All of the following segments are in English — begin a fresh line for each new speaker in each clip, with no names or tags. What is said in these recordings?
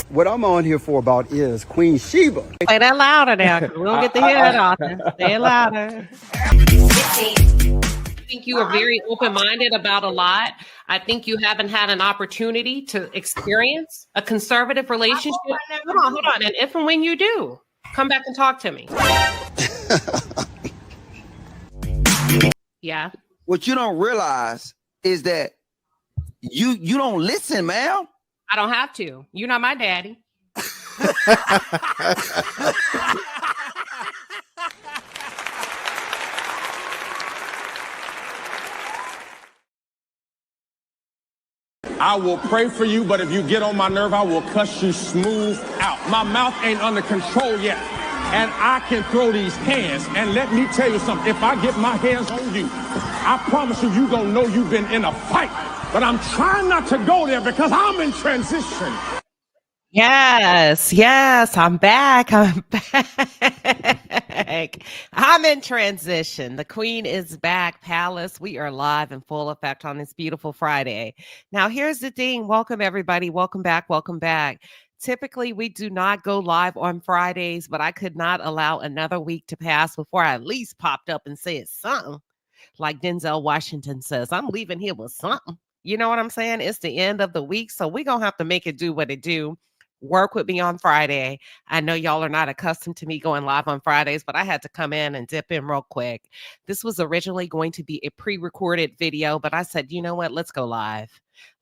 What I'm on here for about is Queen Sheba.
Play that louder now, 'cause we don't get to hear that often. Say it louder. I think you are very open-minded about a lot. I think you haven't had an opportunity to experience a conservative relationship. Hold on. And if and when you do, come back and talk to me. Yeah.
What you don't realize is that you don't listen, man.
I don't have to. You're not my daddy.
I will pray for you, but if you get on my nerve, I will cuss you smooth out. My mouth ain't under control yet, and I can throw these hands. And let me tell you something, if I get my hands on you, I promise you, you gonna know you've been in a fight. But I'm trying not to go there because I'm in transition.
Yes, I'm back. I'm in transition. The queen is back. Palace, we are live in full effect on this beautiful Friday. Now, here's the thing. Welcome, everybody. Welcome back. Typically, we do not go live on Fridays, but I could not allow another week to pass before I at least popped up and said something. Like Denzel Washington says, I'm leaving here with something. You know what I'm saying? It's the end of the week, so we're going to have to make it do what it do. Work with me on Friday. I know y'all are not accustomed to me going live on Fridays, but I had to come in and dip in real quick. This was originally going to be a pre-recorded video, but I said, you know what? Let's go live.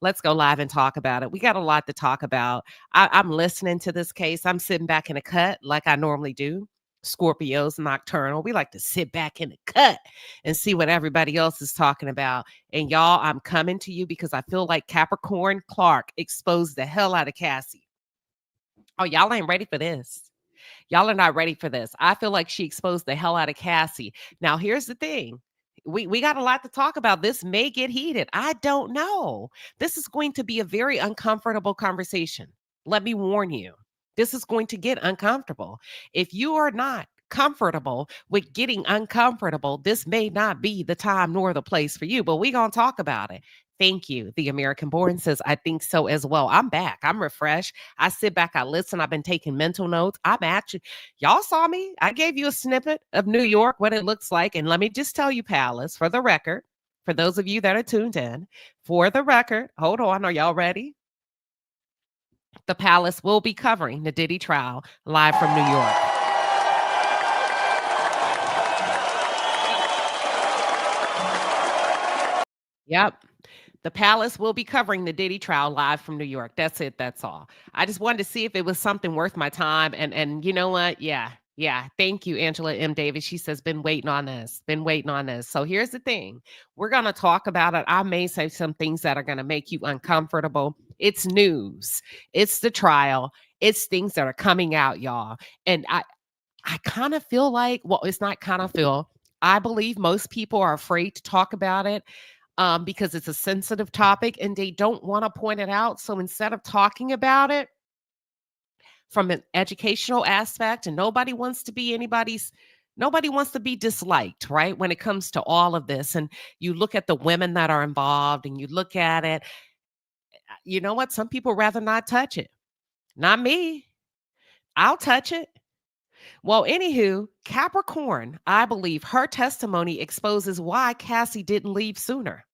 Let's go live and talk about it. We got a lot to talk about. I'm listening to this case. I'm sitting back in a cut like I normally do. Scorpios, nocturnal. We like to sit back in the cut and see what everybody else is talking about. And y'all, I'm coming to you because I feel like Capricorn Clark exposed the hell out of Cassie. Oh, y'all ain't ready for this. Y'all are not ready for this. I feel like she exposed the hell out of Cassie. Now, here's the thing. We got a lot to talk about. This may get heated. I don't know. This is going to be a very uncomfortable conversation. Let me warn you. This is going to get uncomfortable. If you are not comfortable with getting uncomfortable, this may not be the time nor the place for you, but we're going to talk about it. Thank you. The American Born says, I think so as well. I'm back. I'm refreshed. I sit back. I listen. I've been taking mental notes. Y'all saw me. I gave you a snippet of New York, what it looks like. And let me just tell you, Palace, for the record, for those of you that are tuned in, for the record, hold on. Are y'all ready? The Palace will be covering the Diddy trial live from New York. Yep. The Palace will be covering the Diddy trial live from New York. That's it. That's all. I just wanted to see if it was something worth my time. And you know what? Yeah. Thank you, Angela M. Davis. She says, been waiting on this. So here's the thing. We're going to talk about it. I may say some things that are going to make you uncomfortable. It's news. It's the trial. It's things that are coming out, y'all. And I kind of feel like, well, it's not kind of feel. I believe most people are afraid to talk about it. Because it's a sensitive topic and they don't want to point it out. So instead of talking about it from an educational aspect, and nobody wants to be disliked, right? When it comes to all of this, and you look at the women that are involved and you look at it, you know what? Some people rather not touch it. Not me. I'll touch it. Well, anywho, Capricorn, I believe her testimony exposes why Cassie didn't leave sooner.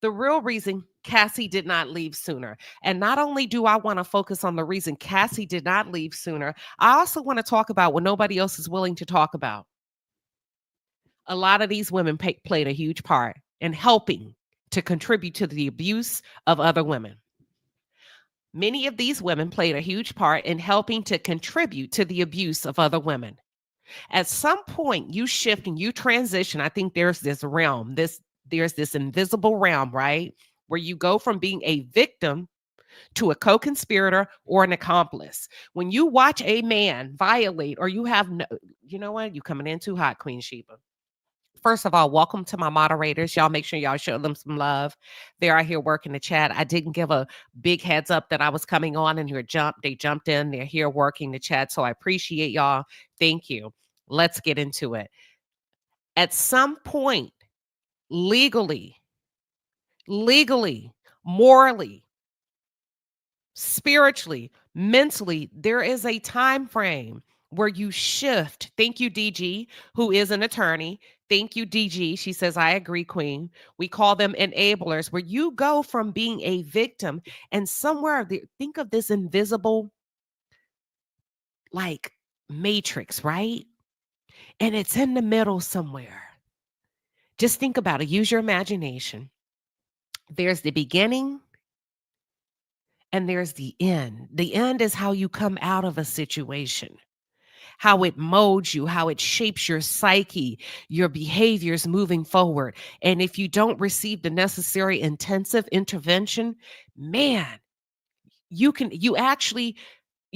The real reason Cassie did not leave sooner. And not only do I want to focus on the reason Cassie did not leave sooner, I also want to talk about what nobody else is willing to talk about. A lot of these women played a huge part in helping to contribute to the abuse of other women. Many of these women played a huge part in helping to contribute to the abuse of other women. At some point, you shift and you transition. I think there's this realm, there's this invisible realm, right? Where you go from being a victim to a co-conspirator or an accomplice. When you watch a man violate, or you have no, you know what? You coming in too hot, Queen Sheba. First of all, welcome to my moderators. Y'all make sure y'all show them some love. They're out here working the chat. I didn't give a big heads up that I was coming on, and they jumped in. They're here working the chat. So I appreciate y'all. Thank you. Let's get into it. At some point, legally, morally, spiritually, Mentally, there is a time frame where you shift. Thank you, DG, who is an attorney. Thank you, DG. She says, I agree, Queen. We call them enablers, where you go from being a victim and somewhere, think of this invisible, like, matrix, right? And it's in the middle somewhere. Just think about it. Use your imagination. There's the beginning and there's the end. The end is how you come out of a situation, how it molds you, how it shapes your psyche, your behaviors moving forward. And if you don't receive the necessary intensive intervention, man, you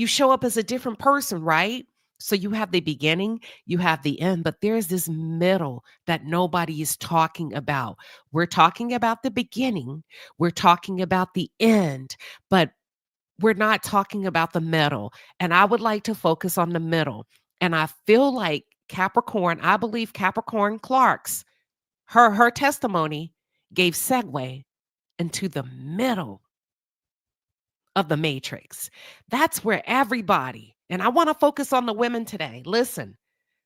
show up as a different person, right? So you have the beginning, you have the end, but there's this middle that nobody is talking about. We're talking about the beginning, we're talking about the end, but we're not talking about the middle. And I would like to focus on the middle. And I feel like Capricorn, I believe Capricorn Clark's, her testimony gave segue into the middle of the matrix. That's where everybody, and I want to focus on the women today. Listen,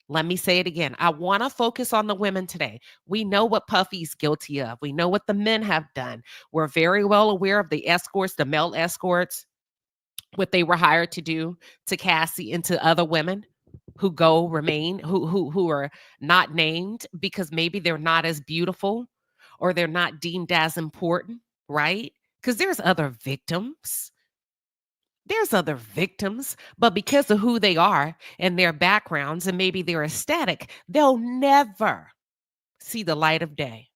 let me say it again. I want to focus on the women today. We know what Puffy's guilty of. We know what the men have done. We're very well aware of the escorts, the male escorts, what they were hired to do to Cassie and to other women who remain, who are not named because maybe they're not as beautiful or they're not deemed as important, right? Because there's other victims. There's other victims, but because of who they are and their backgrounds and maybe their aesthetic, they'll never see the light of day.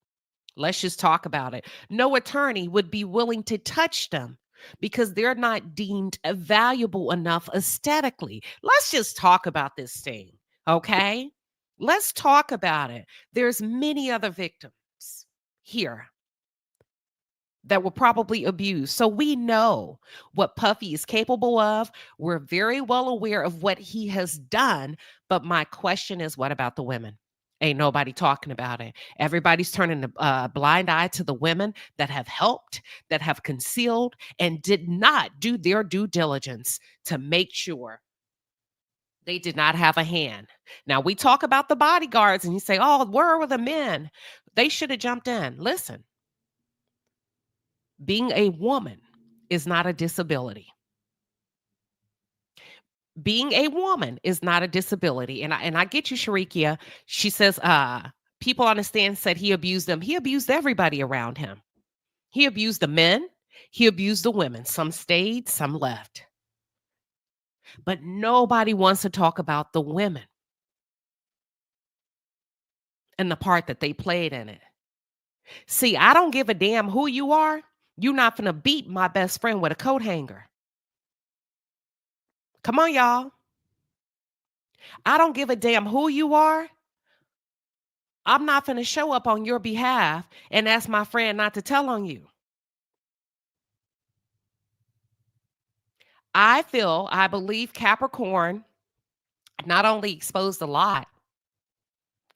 Let's just talk about it. No attorney would be willing to touch them because they're not deemed valuable enough aesthetically. Let's just talk about this thing, okay? Let's talk about it. There's many other victims here that were probably abused. So we know what Puffy is capable of. We're very well aware of what he has done. But my question is, what about the women? Ain't nobody talking about it. Everybody's turning a blind eye to the women that have helped, that have concealed, and did not do their due diligence to make sure they did not have a hand. Now, we talk about the bodyguards and you say, oh, where were the men? They should have jumped in. Listen. Being a woman is not a disability. Being a woman is not a disability. And I get you, Sharikia. She says, people on the stand said he abused them. He abused everybody around him. He abused the men. He abused the women. Some stayed, some left. But nobody wants to talk about the women and the part that they played in it. See, I don't give a damn who you are. You're not gonna beat my best friend with a coat hanger. Come on, y'all. I don't give a damn who you are. I'm not gonna show up on your behalf and ask my friend not to tell on you. I believe Capricorn not only exposed a lot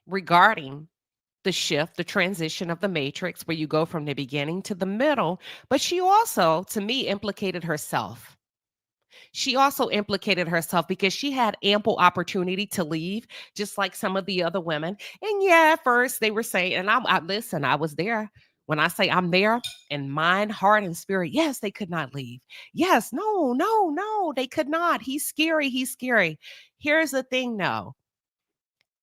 regarding the shift, the transition of the matrix, where you go from the beginning to the middle, but she also, to me, implicated herself. She also implicated herself because she had ample opportunity to leave, just like some of the other women. And yeah, at first they were saying, and listen, I was there. When I say I'm there in mind, heart, and spirit, yes, they could not leave. Yes, no, they could not. He's scary. He's scary. Here's the thing, though.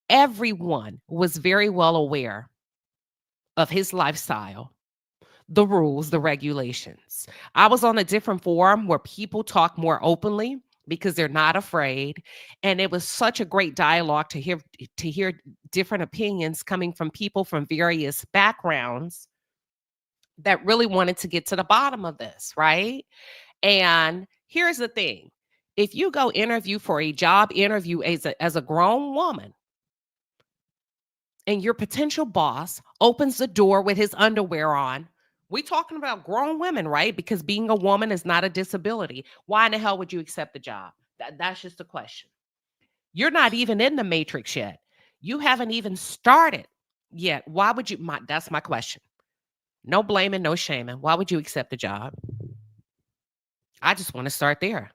Everyone was very well aware of his lifestyle, the rules, the regulations. I was on a different forum where people talk more openly because they're not afraid. And it was such a great dialogue to hear different opinions coming from people from various backgrounds that really wanted to get to the bottom of this, right? And here's the thing. If you go interview for a job interview as a grown woman, and your potential boss opens the door with his underwear on, we're talking about grown women, right? Because being a woman is not a disability. Why in the hell would you accept the job? That's just a question. You're not even in the matrix yet. You haven't even started yet. Why would you? That's my question. No blaming, no shaming. Why would you accept the job? I just want to start there.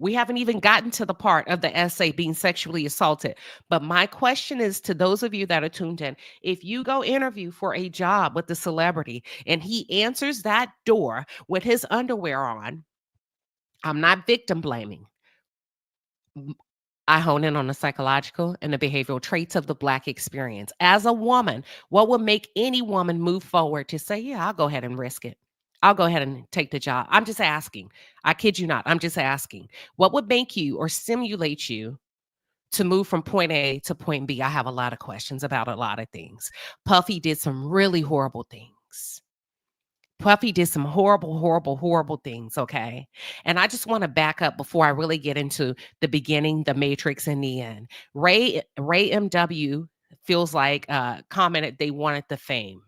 We haven't even gotten to the part of the essay being sexually assaulted. But my question is to those of you that are tuned in, if you go interview for a job with the celebrity and he answers that door with his underwear on, I'm not victim blaming. I hone in on the psychological and the behavioral traits of the Black experience. As a woman, what would make any woman move forward to say, yeah, I'll go ahead and risk it. I'll go ahead and take the job. I'm just asking. I kid you not. I'm just asking. What would make you or stimulate you to move from point A to point B? I have a lot of questions about a lot of things. Puffy did some really horrible things. Puffy did some horrible, horrible, horrible things, okay? And I just want to back up before I really get into the beginning, the matrix, and the end. Ray MW feels like commented they wanted the fame,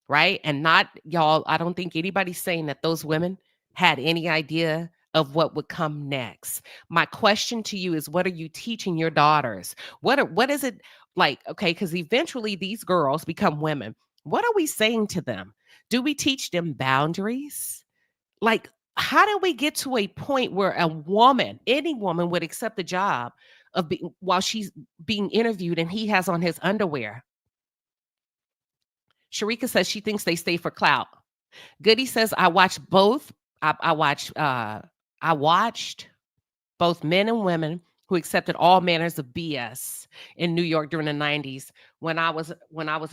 right? And not y'all, I don't think anybody's saying that those women had any idea of what would come next. My question to you is, what are you teaching your daughters? What is it like? Okay, because eventually these girls become women. What are we saying to them? Do we teach them boundaries? Like, how do we get to a point where a woman, any woman, would accept the job of while she's being interviewed and he has on his underwear? Sharika says she thinks they stay for clout. Goody says I watched both. I watched both men and women who accepted all manners of BS in New York during the 90s when I was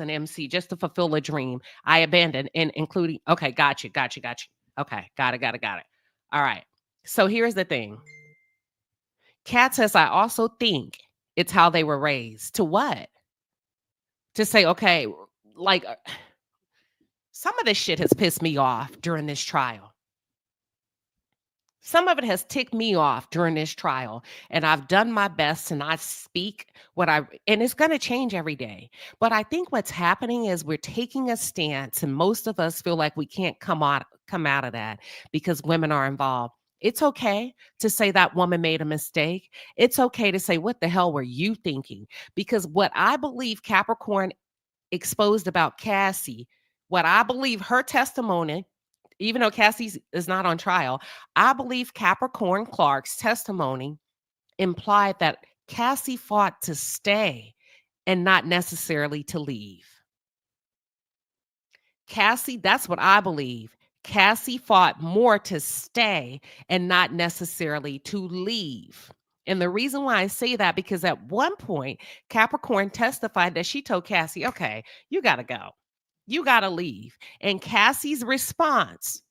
an MC just to fulfill a dream. I abandoned, and including, okay, got you. Okay, got it. All right. So here's the thing. Kat says, I also think it's how they were raised. To what? To say, okay, like some of this shit has pissed me off during this trial. Some of it has ticked me off during this trial, and I've done my best to not speak and it's going to change every day. But I think what's happening is we're taking a stance, and most of us feel like we can't come out of that because women are involved. It's okay to say that woman made a mistake. It's okay to say, what the hell were you thinking? Because what I believe Capricorn exposed about Cassie, what I believe her testimony, even though Cassie is not on trial, I believe Capricorn Clark's testimony implied that Cassie fought to stay and not necessarily to leave. Cassie, that's what I believe. Cassie fought more to stay and not necessarily to leave. And the reason why I say that, because at one point, Capricorn testified that she told Cassie, okay, you got to go. You got to leave. And Cassie's response,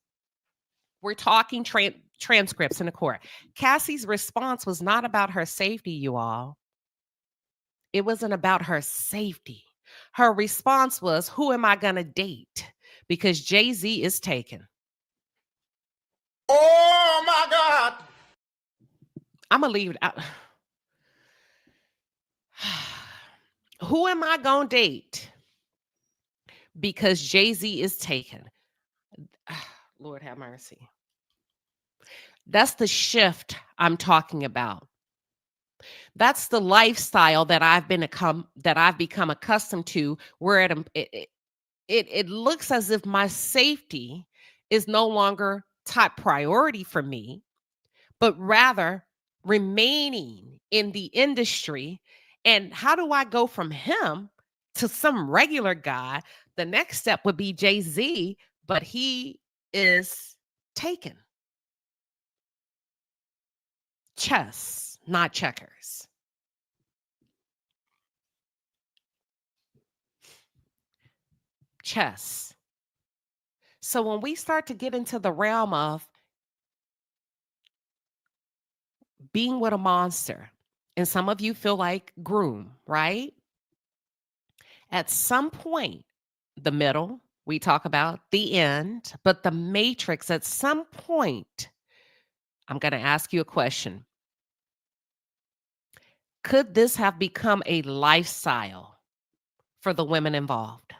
we're talking transcripts in the court. Cassie's response was not about her safety, you all. It wasn't about her safety. Her response was, who am I going to date? Because Jay-Z is taken.
Oh my God.
I'm going to leave it out. Who am I going to date? Because Jay-Z is taken. Lord have mercy. That's the shift I'm talking about. That's the lifestyle that I've become accustomed to, where it looks as if my safety is no longer top priority for me, but rather remaining in the industry. And how do I go from him to some regular guy? The next step would be Jay-Z, but he is taken. Chess, not checkers. Chess. So when we start to get into the realm of being with a monster, and some of you feel like groom, right? At some point, the middle, we talk about the end, but the matrix, at some point, I'm going to ask you a question. Could this have become a lifestyle for the women involved?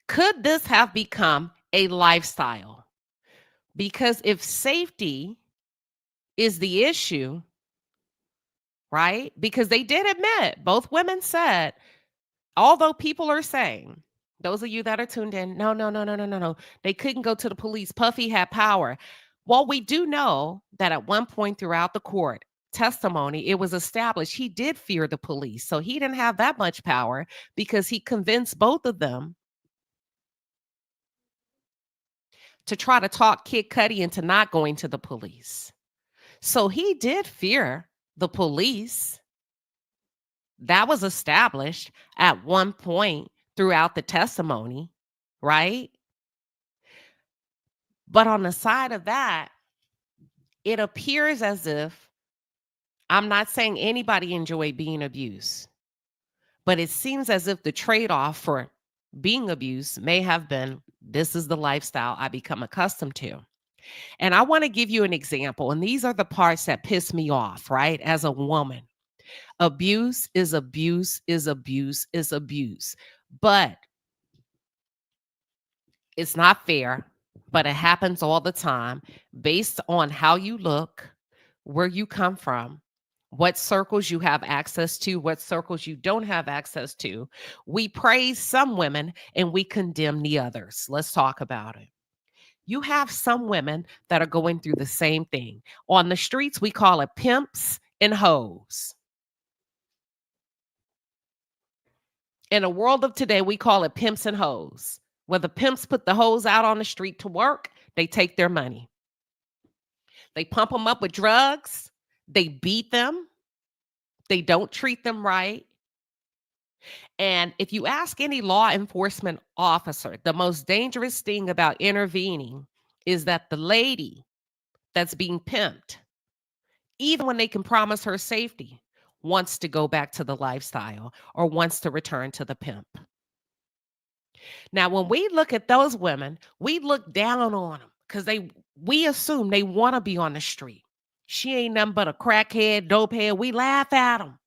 Could this have become a lifestyle? Because if safety is the issue, right? Because they did admit, both women said, although people are saying Those of you that are tuned in, no, no, no, no, no, no, no. They couldn't go to the police. Puffy had power. Well, we do know that at one point throughout the court testimony, it was established he did fear the police. So he didn't have that much power because he convinced both of them to try to talk Kid Cudi into not going to the police. So he did fear the police. That was established at one point throughout the testimony, right? But on the side of that, it appears as if, I'm not saying anybody enjoyed being abused, but it seems as if the trade-off for being abused may have been, this is the lifestyle I become accustomed to. And I want to give you an example. And these are the parts that piss me off, right? As a woman, abuse is abuse is abuse is abuse. But it's not fair, but it happens all the time based on how you look, where you come from, what circles you have access to, what circles you don't have access to. We praise some women and we condemn the others. Let's talk about it. You have some women that are going through the same thing. On the streets, we call it pimps and hoes. In a world of today, we call it pimps and hoes. Where the pimps put the hoes out on the street to work, they take their money. They pump them up with drugs. They beat them. They don't treat them right. And if you ask any law enforcement officer, the most dangerous thing about intervening is that the lady that's being pimped, even when they can promise her safety, wants to go back to the lifestyle or wants to return to the pimp. Now, when we look at those women, we look down on them because we assume they want to be on the street. She ain't nothing but a crackhead, dopehead. We laugh at them.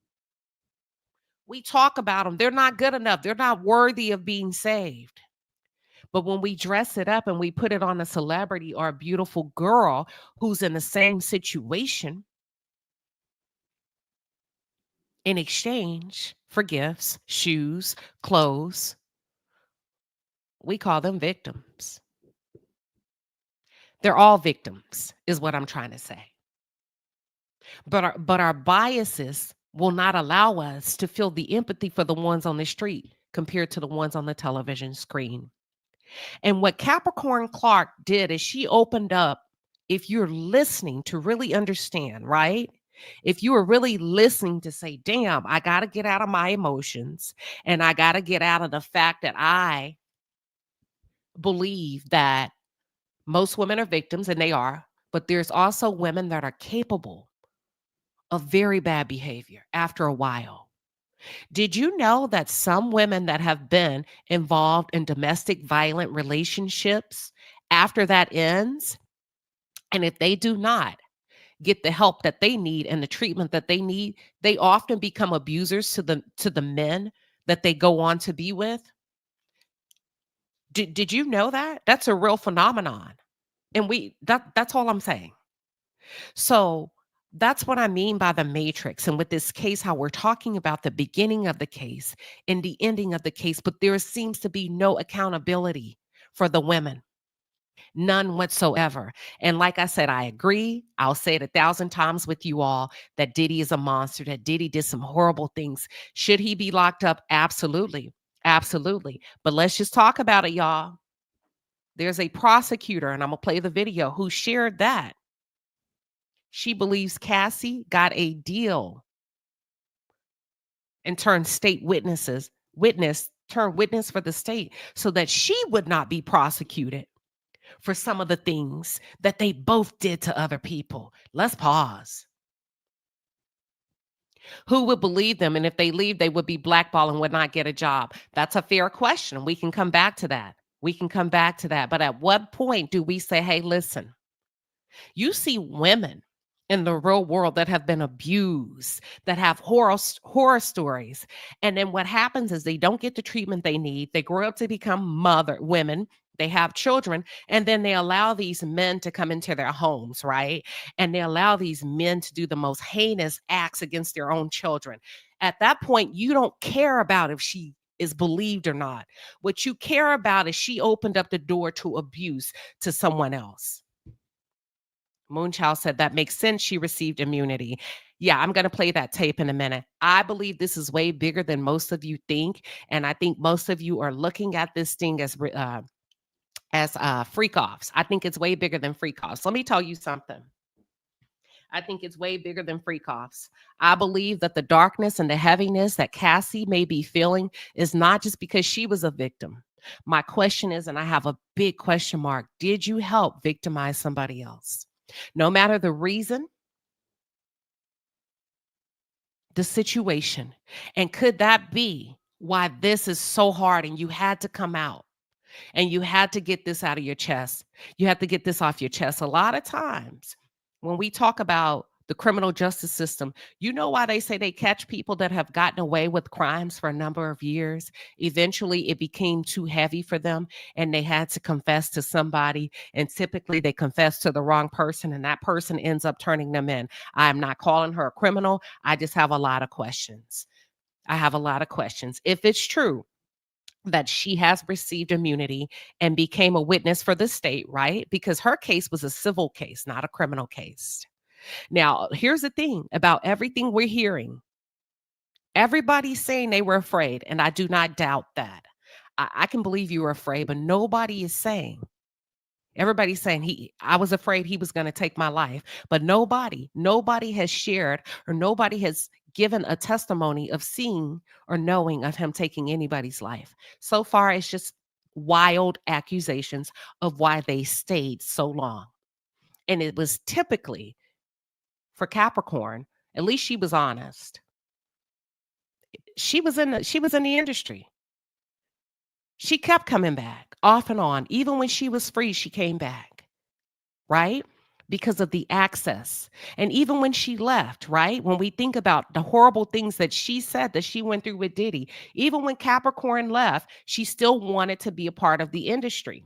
We talk about them. They're not good enough. They're not worthy of being saved. But when we dress it up and we put it on a celebrity or a beautiful girl who's in the same situation in exchange for gifts, shoes, clothes, we call them victims. They're all victims, is what I'm trying to say. But our biases will not allow us to feel the empathy for the ones on the street compared to the ones on the television screen. And what Capricorn Clark did is she opened up, if you're listening to really understand, right? If you are really listening to say, damn, I got to get out of my emotions and I got to get out of the fact that I believe that most women are victims, and they are, but there's also women that are capable of very bad behavior after a while. Did you know that some women that have been involved in domestic violent relationships, after that ends, and if they do not get the help that they need and the treatment that they need, they often become abusers to the men that they go on to be with? Did you know that? That's a real phenomenon. And that's all I'm saying. So that's what I mean by the matrix. And with this case, how we're talking about the beginning of the case and the ending of the case, but there seems to be no accountability for the women. None whatsoever. And like I said, I agree. I'll say it 1,000 times with you all that Diddy is a monster, that Diddy did some horrible things. Should he be locked up? Absolutely. Absolutely. But let's just talk about it, y'all. There's a prosecutor, and I'm going to play the video, who shared that she believes Cassie got a deal and turned witness for the state so that she would not be prosecuted for some of the things that they both did to other people. Let's pause. Who would believe them? And if they leave, they would be blackballed and would not get a job. That's a fair question. We can come back to that. But at what point do we say, hey, listen, you see women in the real world that have been abused, that have horror stories. And then what happens is they don't get the treatment they need. They grow up to become women. They have children, and then they allow these men to come into their homes, right? And they allow these men to do the most heinous acts against their own children. At that point, you don't care about if she is believed or not. What you care about is she opened up the door to abuse to someone else. Moonchild said that makes sense. She received immunity. Yeah, I'm going to play that tape in a minute. I believe this is way bigger than most of you think. And I think most of you are looking at this thing as freak offs. I think it's way bigger than freak offs. Let me tell you something. I think it's way bigger than freak offs. I believe that the darkness and the heaviness that Cassie may be feeling is not just because she was a victim. My question is, and I have a big question mark, did you help victimize somebody else? No matter the reason, the situation, and could that be why this is so hard and you had to come out and you had to get this out of your chest? You have to get this off your chest. A lot of times when we talk about the criminal justice system, you know why they say they catch people that have gotten away with crimes for a number of years? Eventually, it became too heavy for them and they had to confess to somebody. And typically, they confess to the wrong person and that person ends up turning them in. I'm not calling her a criminal. I just have a lot of questions. I have a lot of questions. If it's true that she has received immunity and became a witness for the state, right? Because her case was a civil case, not a criminal case. Now, here's the thing about everything we're hearing. Everybody's saying they were afraid, and I do not doubt that. I can believe you were afraid, but nobody is saying. Everybody's saying I was afraid he was going to take my life, but nobody has shared or nobody has given a testimony of seeing or knowing of him taking anybody's life. So far, it's just wild accusations of why they stayed so long. And it was typically for Capricorn, at least she was honest. She was in the industry. She kept coming back off and on. Even when she was free, she came back, right? Because of the access. And even when she left, right? When we think about the horrible things that she said that she went through with Diddy, even when Capricorn left, she still wanted to be a part of the industry.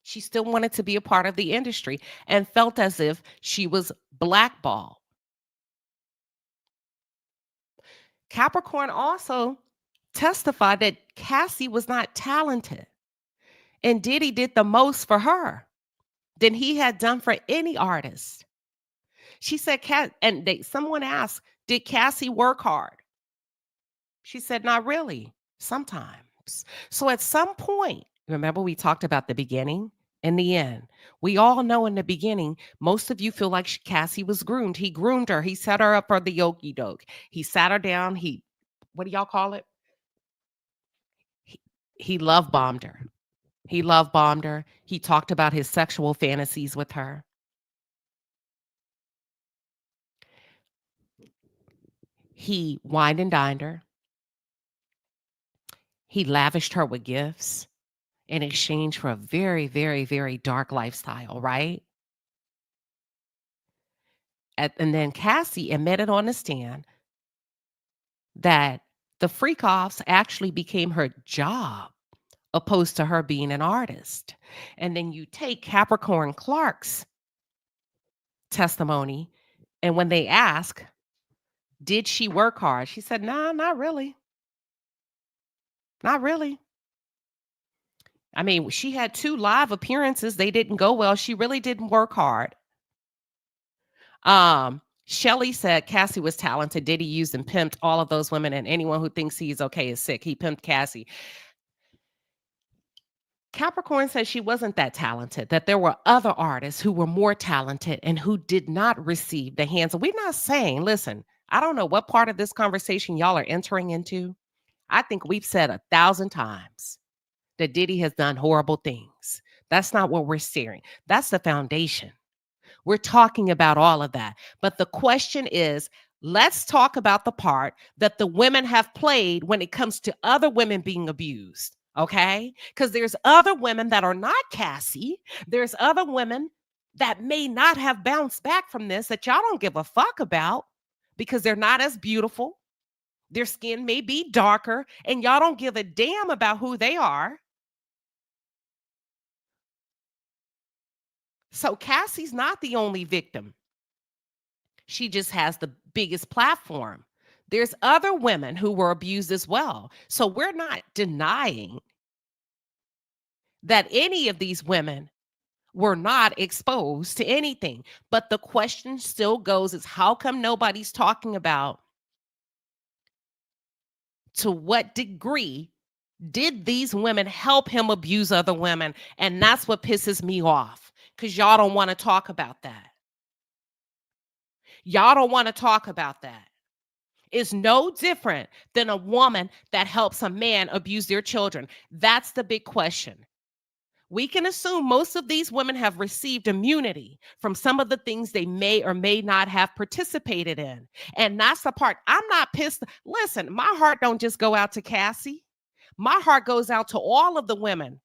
She still wanted to be a part of the industry and felt as if she was blackballed. Capricorn also testified that Cassie was not talented and Diddy did the most for her than he had done for any artist. She said, someone asked, did Cassie work hard? She said, not really, sometimes. So at some point, remember we talked about the beginning and the end. We all know in the beginning, most of you feel like Cassie was groomed. He groomed her. He set her up for the okie doke. He sat her down. What do y'all call it? He love bombed her. He love bombed her. He talked about his sexual fantasies with her. He wined and dined her. He lavished her with gifts in exchange for a very, very, very dark lifestyle, right? And then Cassie admitted on the stand that the freak-offs actually became her job opposed to her being an artist. And then you take Capricorn Clark's testimony, and when they ask, did she work hard? She said, nah, not really. Not really. I mean, she had 2 live appearances. They didn't go well. She really didn't work hard. Shelly said Cassie was talented. Diddy used and pimped all of those women, and anyone who thinks he's okay is sick. He pimped Cassie. Capricorn said she wasn't that talented, that there were other artists who were more talented and who did not receive the hands. We're not saying, listen, I don't know what part of this conversation y'all are entering into. I think we've said 1,000 times that Diddy has done horrible things. That's not what we're saying. That's the foundation. We're talking about all of that. But the question is, let's talk about the part that the women have played when it comes to other women being abused. Okay? Because there's other women that are not Cassie. There's other women that may not have bounced back from this that y'all don't give a fuck about because they're not as beautiful. Their skin may be darker and y'all don't give a damn about who they are. So Cassie's not the only victim. She just has the biggest platform There's other women who were abused as well. So we're not denying that any of these women were not exposed to anything. But the question still goes is how come nobody's talking about to what degree did these women help him abuse other women? And that's what pisses me off, because y'all don't want to talk about that. Y'all don't want to talk about that. It's no different than a woman that helps a man abuse their children. That's the big question. We can assume most of these women have received immunity from some of the things they may or may not have participated in. And that's the part. I'm not pissed. Listen, my heart don't just go out to Cassie. My heart goes out to all of the women.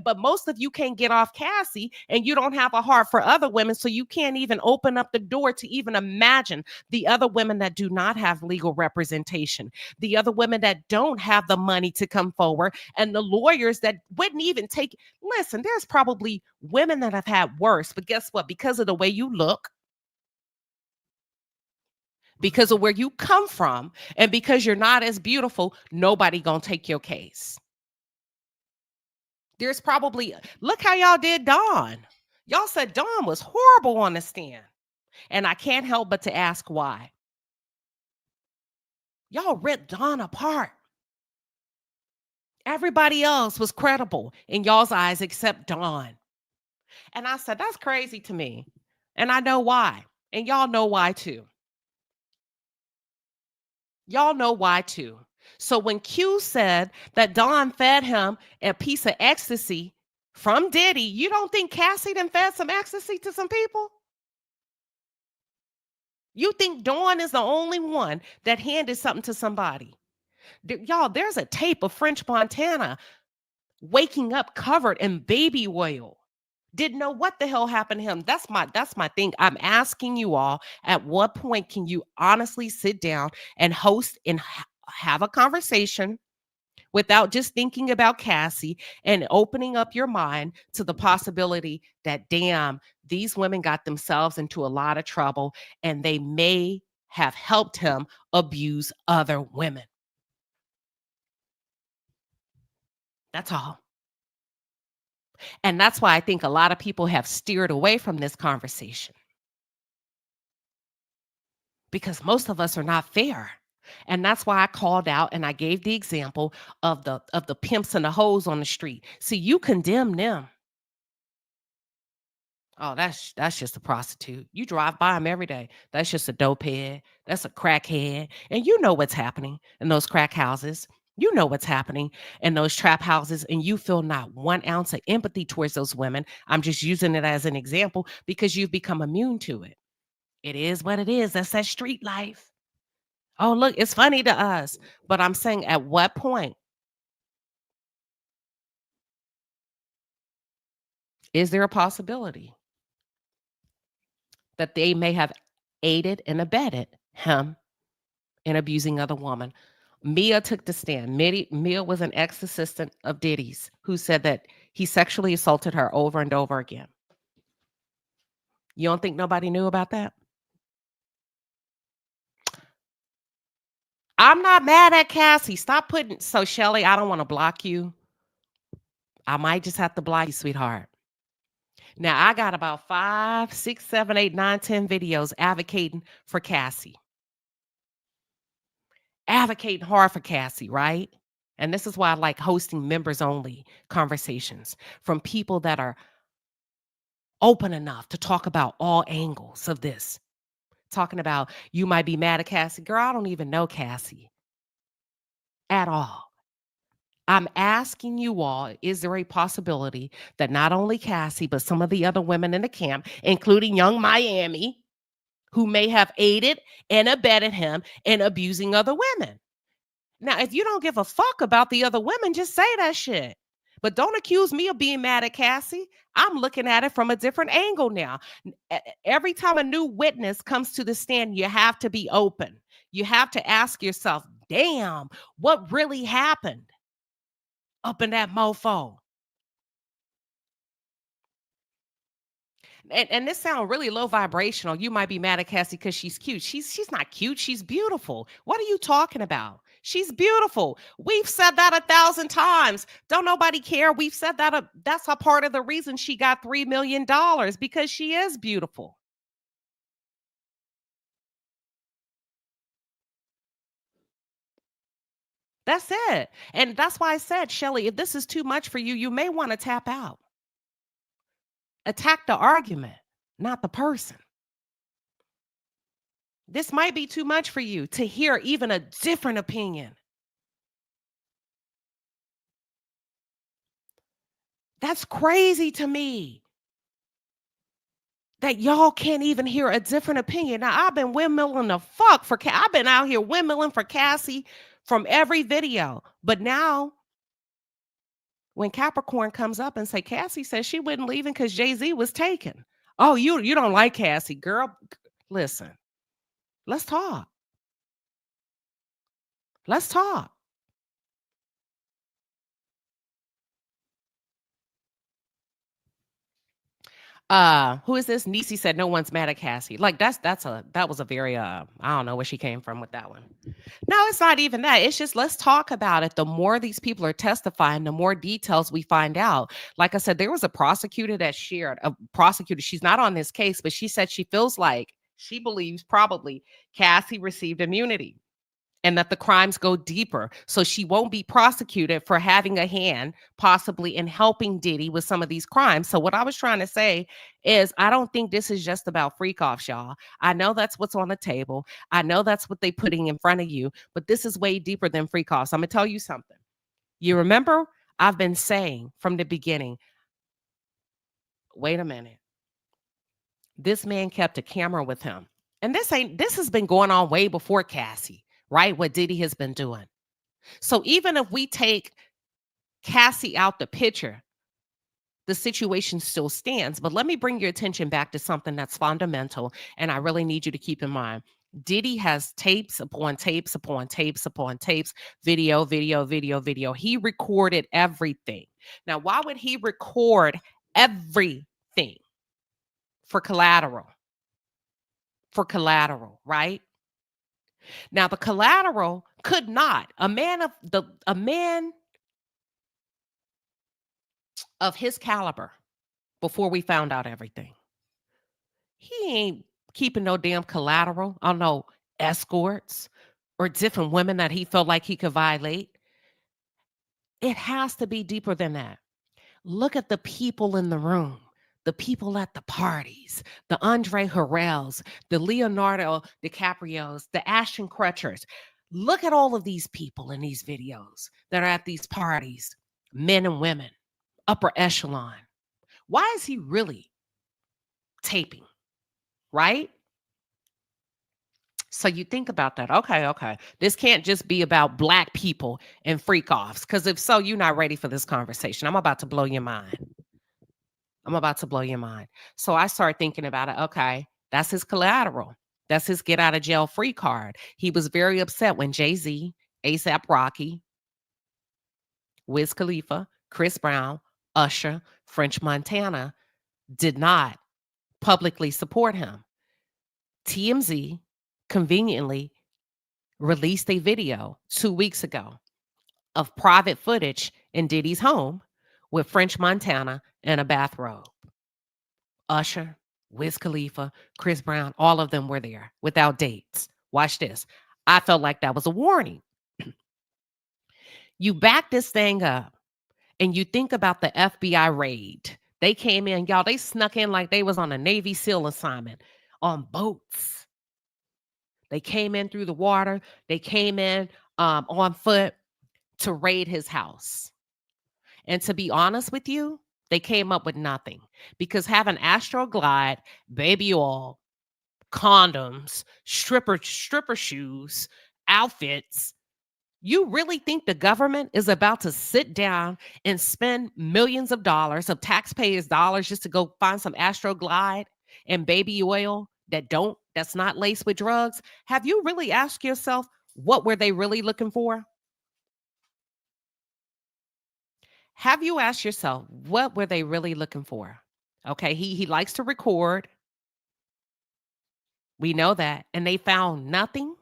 But most of you can't get off Cassie, and you don't have a heart for other women, so you can't even open up the door to even imagine the other women that do not have legal representation, the other women that don't have the money to come forward, and the lawyers that wouldn't even take. Listen, there's probably women that have had worse, but guess what? Because of the way you look, because of where you come from, and because you're not as beautiful, nobody gonna take your case. There's probably, look how y'all did Dawn. Y'all said Dawn was horrible on the stand. And I can't help but to ask why. Y'all ripped Dawn apart. Everybody else was credible in y'all's eyes except Dawn. And I said, that's crazy to me. And I know why. And y'all know why too. Y'all know why too. So when Q said that Dawn fed him a piece of ecstasy from Diddy, you don't think Cassie done fed some ecstasy to some people? You think Dawn is the only one that handed something to somebody? Y'all, there's a tape of French Montana waking up covered in baby oil. Didn't know what the hell happened to him. That's my thing. I'm asking you all, at what point can you honestly sit down and host and have a conversation without just thinking about Cassie and opening up your mind to the possibility that, damn, these women got themselves into a lot of trouble and they may have helped him abuse other women. That's all. And that's why I think a lot of people have steered away from this conversation, because most of us are not fair. And that's why I called out and I gave the example of the pimps and the hoes on the street. See, you condemn them. Oh, that's just a prostitute. You drive by them every day. That's just a dopehead. That's a crackhead. And you know what's happening in those crack houses. You know what's happening in those trap houses, and you feel not 1 ounce of empathy towards those women. I'm just using it as an example because you've become immune to it. It is what it is. That's that street life. Oh, look, it's funny to us. But I'm saying, at what point is there a possibility that they may have aided and abetted him in abusing other women? Mia took the stand. Mia was an ex-assistant of Diddy's who said that he sexually assaulted her over and over again. You don't think nobody knew about that? I'm not mad at Cassie. Stop putting, so Shelly, I don't want to block you. I might just have to block you, sweetheart. Now, I got about 5, 6, 7, 8, 9, 10 videos advocating for Cassie. Advocating hard for Cassie, right? And this is why I like hosting members only conversations from people that are open enough to talk about all angles of this. Talking about, you might be mad at Cassie. Girl, I don't even know Cassie at all. I'm asking you all, is there a possibility that not only Cassie, but some of the other women in the camp, including Young Miami, who may have aided and abetted him in abusing other women? Now, if you don't give a fuck about the other women, just say that shit. But don't accuse me of being mad at Cassie. I'm looking at it from a different angle now. Every time a new witness comes to the stand, you have to be open. You have to ask yourself, damn, what really happened up in that mofo? And this sounds really low vibrational. You might be mad at Cassie because she's cute. She's not cute. She's beautiful. What are you talking about? She's beautiful. We've said that 1,000 times. Don't nobody care. We've said that. That's a part of the reason she got $3 million, because she is beautiful. That's it. And that's why I said, Shelly, if this is too much for you, you may want to tap out. Attack the argument, not the person. This might be too much for you to hear even a different opinion. That's crazy to me that y'all can't even hear a different opinion. Now, I've been windmilling the fuck for I've been out here windmilling for Cassie from every video. But now, when Capricorn comes up and say, Cassie says she wasn't leaving because Jay-Z was taken. Oh, you don't like Cassie, girl. Listen, let's talk. Let's talk. Who is this? Nisi said no one's mad at Cassie. Like that was a very I don't know where she came from with that one. No, it's not even that. It's just, let's talk about it. The more these people are testifying, the more details we find out. Like I said, there was a prosecutor that shared, a prosecutor, she's not on this case, but she said she feels like, she believes probably Cassie received immunity and that the crimes go deeper. So she won't be prosecuted for having a hand possibly in helping Diddy with some of these crimes. So what I was trying to say is, I don't think this is just about freak offs, y'all. I know that's what's on the table. I know that's what they're putting in front of you, but this is way deeper than freak offs. I'm gonna tell you something. You remember, I've been saying from the beginning, wait a minute. This man kept a camera with him. And this has been going on way before Cassie, right? What Diddy has been doing. So even if we take Cassie out the picture, the situation still stands. But let me bring your attention back to something that's fundamental, and I really need you to keep in mind. Diddy has tapes upon tapes upon tapes upon tapes, video. He recorded everything. Now, why would he record everything? For collateral. For collateral, right? Now, the collateral could not, a man of his caliber, before we found out everything, he ain't keeping no damn collateral on no escorts or different women that he felt like he could violate. It has to be deeper than that. Look at the people in the room, the people at the parties, the Andre Harrells, the Leonardo DiCaprios, the Ashton Kutchers. Look at all of these people in these videos that are at these parties, men and women, upper echelon. Why is he really taping, right? So you think about that. Okay. This can't just be about Black people and freak offs, because if so, you're not ready for this conversation. I'm about to blow your mind. So I start thinking about it. Okay, that's his collateral. That's his get out of jail free card. He was very upset when Jay-Z, A$AP Rocky, Wiz Khalifa, Chris Brown, Usher, French Montana did not publicly support him. TMZ conveniently released a video 2 weeks ago of private footage in Diddy's home with French Montana in a bathrobe. Usher, Wiz Khalifa, Chris Brown, all of them were there without dates. Watch this. I felt like that was a warning. You back this thing up and you think about the FBI raid. They came in, y'all, they snuck in like they was on a Navy SEAL assignment on boats. They came in through the water. They came in on foot to raid his house. And to be honest with you, they came up with nothing, because having Astroglide, baby oil, condoms, stripper shoes, outfits, you really think the government is about to sit down and spend millions of dollars of taxpayers' dollars just to go find some Astroglide and baby oil that's not laced with drugs? Have you really asked yourself, what were they really looking for? Have you asked yourself, what were they really looking for? Okay, he likes to record. We know that. And they found nothing.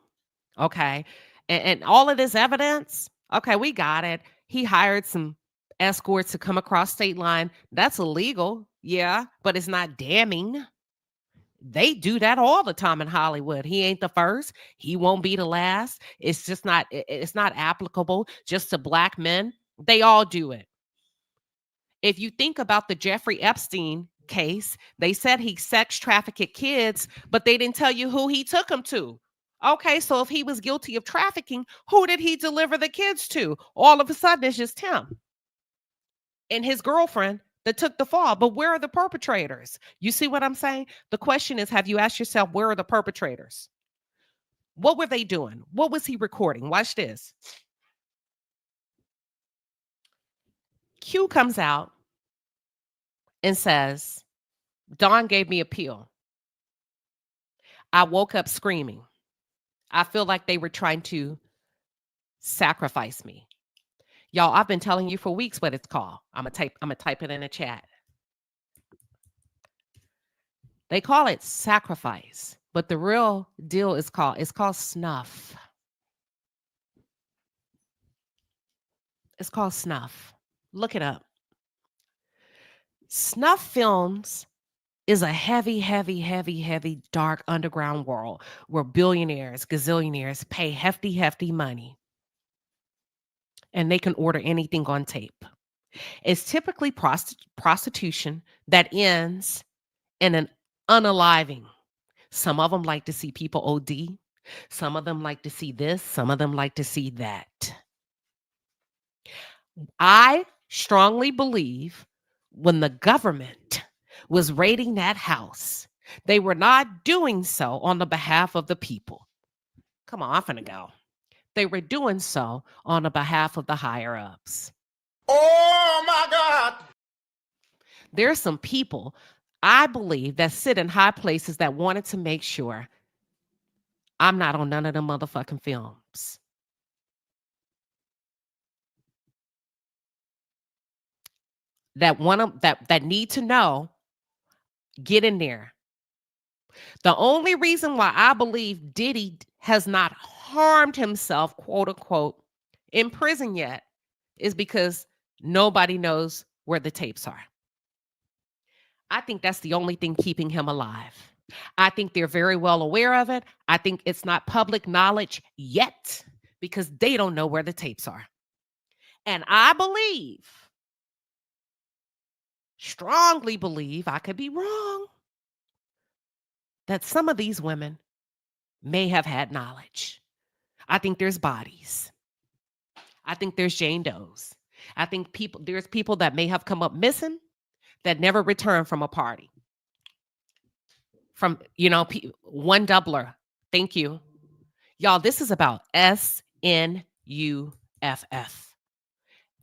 Okay. And all of this evidence, okay, we got it. He hired some escorts to come across state line. That's illegal. Yeah, but it's not damning. They do that all the time in Hollywood. He ain't the first. He won't be the last. It's just not, it's not applicable just to black men. They all do it. If you think about the Jeffrey Epstein case, they said he sex trafficked kids, but they didn't tell you who he took them to. Okay, so if he was guilty of trafficking, who did he deliver the kids to? All of a sudden, it's just him and his girlfriend that took the fall. But where are the perpetrators? You see what I'm saying? The question is, have you asked yourself, where are the perpetrators? What were they doing? What was he recording? Watch this. Q comes out and says, Dawn gave me a pill. I woke up screaming. I feel like they were trying to sacrifice me. Y'all, I've been telling you for weeks what it's called. I'm gonna type it in the chat. They call it sacrifice, but the real deal is called snuff. It's called snuff. Look it up. Snuff films is a heavy, heavy, heavy, heavy, dark underground world where billionaires, gazillionaires pay hefty, hefty money. And they can order anything on tape. It's typically prostitution that ends in an unaliving. Some of them like to see people OD. Some of them like to see this. Some of them like to see that. I strongly believe when the government was raiding that house, they were not doing so on the behalf of the people. Come on, I'm finna go. They were doing so on the behalf of the higher ups.
Oh my God.
There's some people, I believe, that sit in high places that wanted to make sure I'm not on none of them motherfucking films. That need to know, get in there. The only reason why I believe Diddy has not harmed himself, quote unquote, in prison yet is because nobody knows where the tapes are. I think that's the only thing keeping him alive. I think they're very well aware of it. I think it's not public knowledge yet because they don't know where the tapes are. And I believe, strongly believe, I could be wrong, that some of these women may have had knowledge. I think there's bodies. I think there's Jane Does. I think there's people that may have come up missing that never returned from a party. From, one doubler. Thank you. Y'all, this is about SNUFF.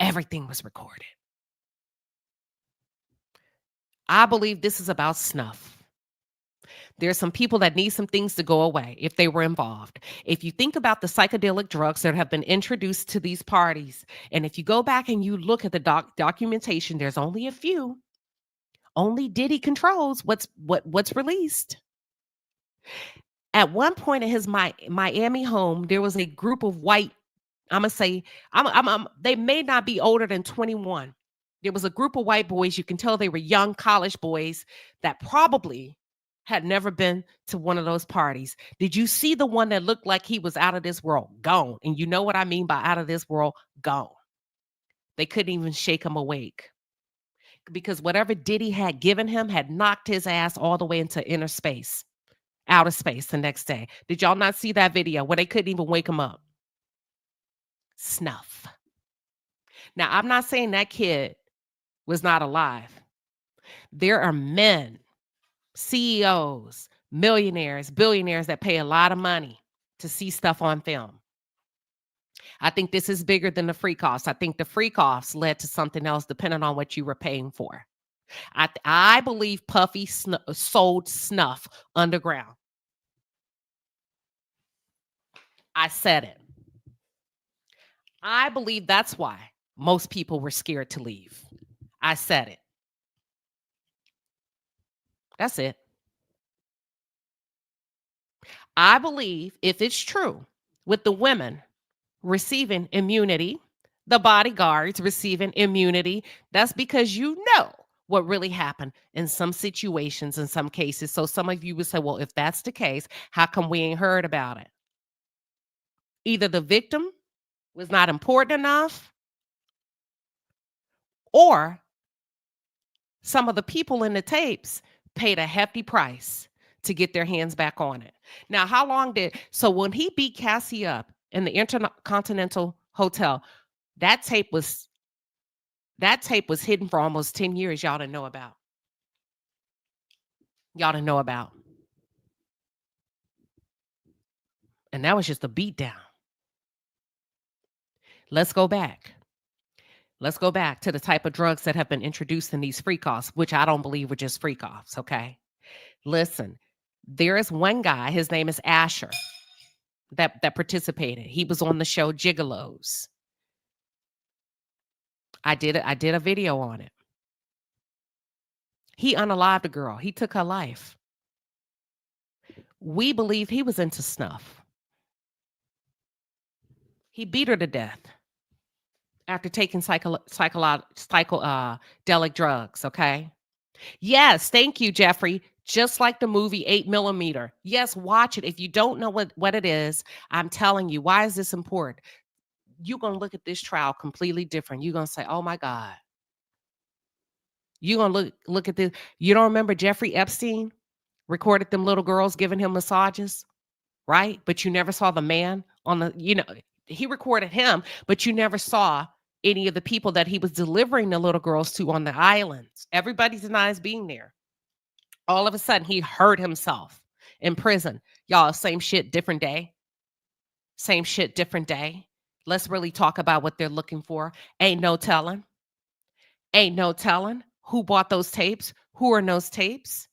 Everything was recorded. I believe this is about snuff. There's some people that need some things to go away if they were involved. If you think about the psychedelic drugs that have been introduced to these parties, and if you go back and you look at the documentation, there's only a few. Only Diddy controls what's released. At one point in his Miami home, there was a group of white, I'm gonna say, they may not be older than 21. There was a group of white boys. You can tell they were young college boys that probably had never been to one of those parties. Did you see the one that looked like he was out of this world? Gone. And you know what I mean by out of this world? Gone. They couldn't even shake him awake. Because whatever Diddy had given him had knocked his ass all the way into outer space the next day. Did y'all not see that video where they couldn't even wake him up? Snuff. Now, I'm not saying that kid was not alive. There are men, CEOs, millionaires, billionaires that pay a lot of money to see stuff on film. I think this is bigger than the free costs. I think the free costs led to something else depending on what you were paying for. I believe Puffy sold snuff underground. I said it. I believe that's why most people were scared to leave. I said it. That's it. I believe if it's true with the women receiving immunity, the bodyguards receiving immunity, that's because you know what really happened in some situations, in some cases. So some of you would say, well, if that's the case, how come we ain't heard about it? Either the victim was not important enough, or some of the people in the tapes paid a hefty price to get their hands back on it. Now, how long so when he beat Cassie up in the Intercontinental Hotel, that tape was hidden for almost 10 years. Y'all didn't know about. And that was just a beat down. Let's go back to the type of drugs that have been introduced in these freak-offs, which I don't believe were just freak-offs, okay? Listen, there is one guy, his name is Asher, that participated. He was on the show Gigolos. I did a video on it. He unalived a girl. He took her life. We believe he was into snuff. He beat her to death after taking psychedelic drugs, okay? Yes, thank you, Jeffrey. Just like the movie 8mm. Yes, watch it. If you don't know what it is, I'm telling you, why is this important? You're going to look at this trial completely different. You're going to say, oh my God. You're going to look at this. You don't remember Jeffrey Epstein recorded them little girls giving him massages, right? But you never saw the man on the, he recorded him, but you never saw any of the people that he was delivering the little girls to on the islands. Everybody denies being there. All of a sudden, he hurt himself in prison. Y'all, same shit, different day. Same shit, different day. Let's really talk about what they're looking for. Ain't no telling. Ain't no telling who bought those tapes, who are in those tapes.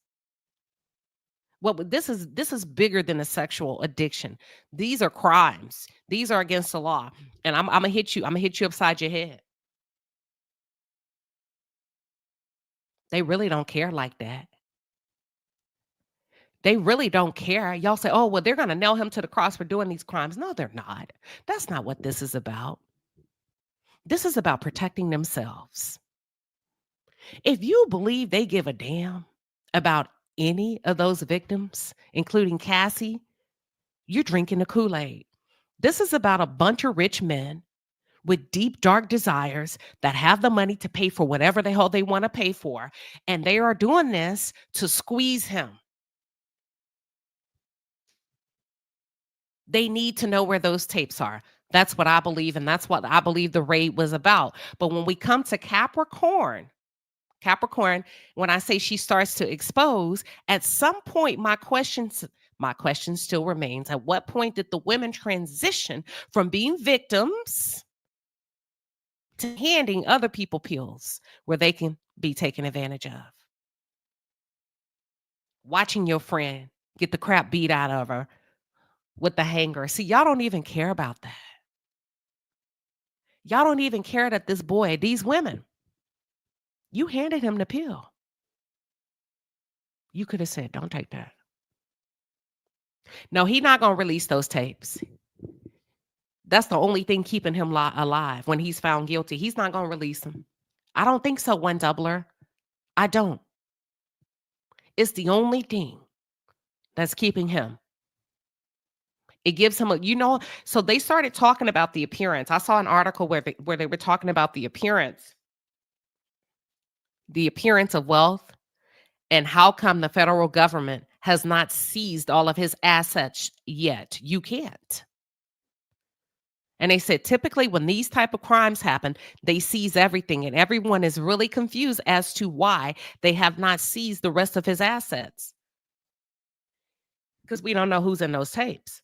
Well, this is bigger than a sexual addiction. These are crimes. These are against the law. And I'm gonna hit you. I'm gonna hit you upside your head. They really don't care like that. They really don't care. Y'all say, oh, well, they're going to nail him to the cross for doing these crimes. No, they're not. That's not what this is about. This is about protecting themselves. If you believe they give a damn about any of those victims, including Cassie, you're drinking the Kool-Aid. This is about a bunch of rich men with deep, dark desires that have the money to pay for whatever the hell they want to pay for. And they are doing this to squeeze him. They need to know where those tapes are. That's what I believe, and that's what I believe the raid was about. But when we come to Capricorn, when I say she starts to expose, at some point, my question still remains. At what point did the women transition from being victims to handing other people pills where they can be taken advantage of? Watching your friend get the crap beat out of her with the hanger. See, y'all don't even care about that. Y'all don't even care that this boy, these women, you handed him the pill. You could have said, don't take that. No, he's not going to release those tapes. That's the only thing keeping him alive when he's found guilty. He's not going to release them. I don't think so, one doubler. I don't. It's the only thing that's keeping him. It gives him so they started talking about the appearance. I saw an article where they were talking about the appearance of wealth, and how come the federal government has not seized all of his assets yet. You can't. And they said typically when these type of crimes happen, they seize everything, and everyone is really confused as to why they have not seized the rest of his assets. Because we don't know who's in those tapes.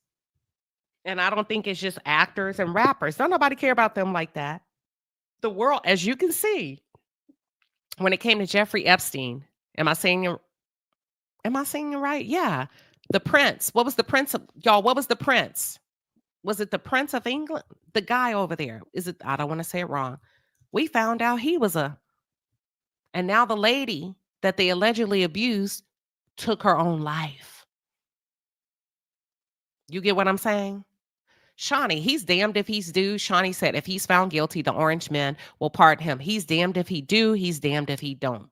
And I don't think it's just actors and rappers. Don't nobody care about them like that. The world, as you can see, when it came to Jeffrey Epstein, am I saying it right? Yeah. The prince. What was the prince of, y'all? What was the prince? Was it the Prince of England? The guy over there. I don't want to say it wrong. We found out he was and now the lady that they allegedly abused took her own life. You get what I'm saying? Shawnee, he's damned if he's do. Shawnee said if he's found guilty, the orange men will pardon him. He's damned if he do. He's damned if he don't.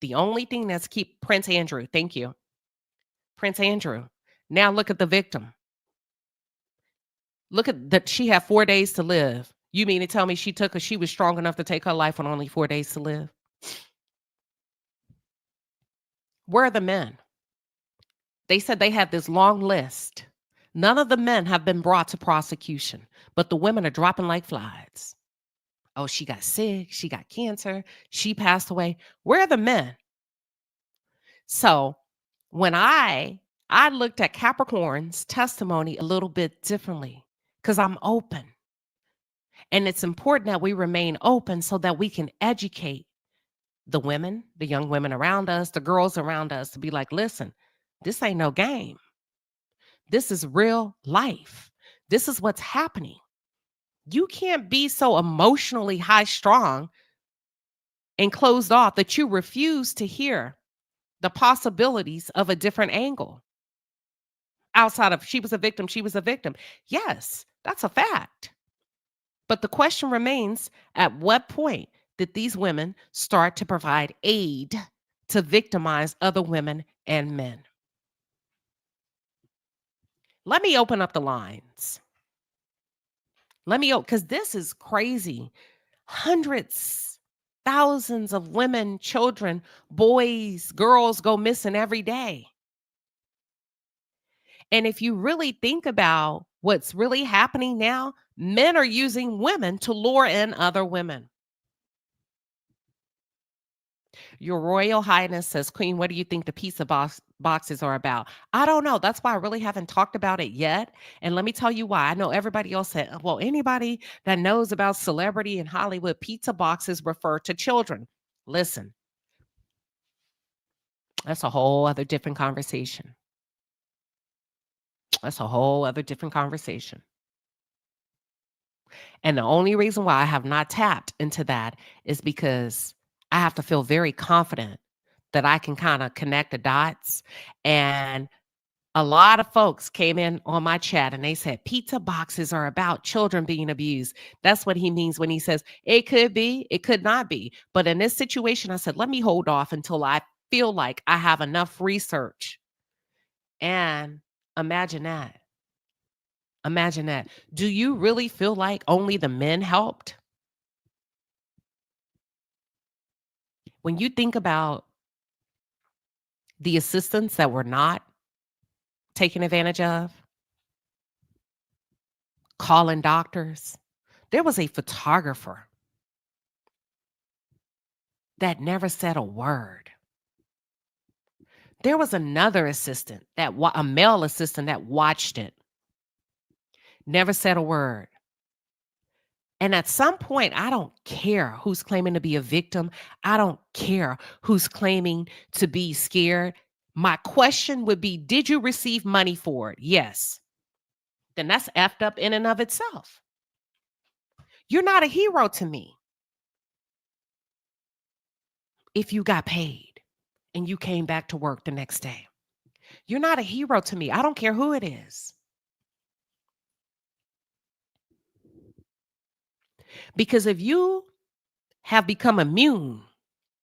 The only thing that's keep Prince Andrew. Thank you. Prince Andrew. Now look at the victim. Look at that. She had 4 days to live. You mean to tell me she was strong enough to take her life on only 4 days to live? Where are the men? They said they had this long list. None of the men have been brought to prosecution, but the women are dropping like flies. Oh, she got sick. She got cancer. She passed away. Where are the men? So when I looked at Capricorn's testimony a little bit differently because I'm open. And it's important that we remain open so that we can educate the women, the young women around us, the girls around us to be like, listen, this ain't no game. This is real life. This is what's happening. You can't be so emotionally high strung and closed off that you refuse to hear the possibilities of a different angle. Outside of she was a victim, she was a victim. Yes, that's a fact. But the question remains, at what point did these women start to provide aid to victimize other women and men? Let me open up the lines. Because this is crazy. Hundreds, thousands of women, children, boys, girls go missing every day. And if you really think about what's really happening now, men are using women to lure in other women. Your Royal Highness says, Queen, what do you think the pizza boxes are about? I don't know. That's why I really haven't talked about it yet. And let me tell you why. I know everybody else said, well, anybody that knows about celebrity in Hollywood, pizza boxes refer to children. Listen, that's a whole other different conversation. That's a whole other different conversation. And the only reason why I have not tapped into that is because I have to feel very confident that I can kind of connect the dots. And a lot of folks came in on my chat and they said, pizza boxes are about children being abused. That's what he means when he says, it could be, it could not be. But in this situation, I said, let me hold off until I feel like I have enough research. And imagine that. Imagine that. Do you really feel like only the men helped? When you think about the assistants that were not taken advantage of, calling doctors, there was a photographer that never said a word. There was another assistant, a male assistant that watched it, never said a word. And at some point, I don't care who's claiming to be a victim. I don't care who's claiming to be scared. My question would be, did you receive money for it? Yes. Then that's effed up in and of itself. You're not a hero to me if you got paid and you came back to work the next day. You're not a hero to me. I don't care who it is. Because if you have become immune,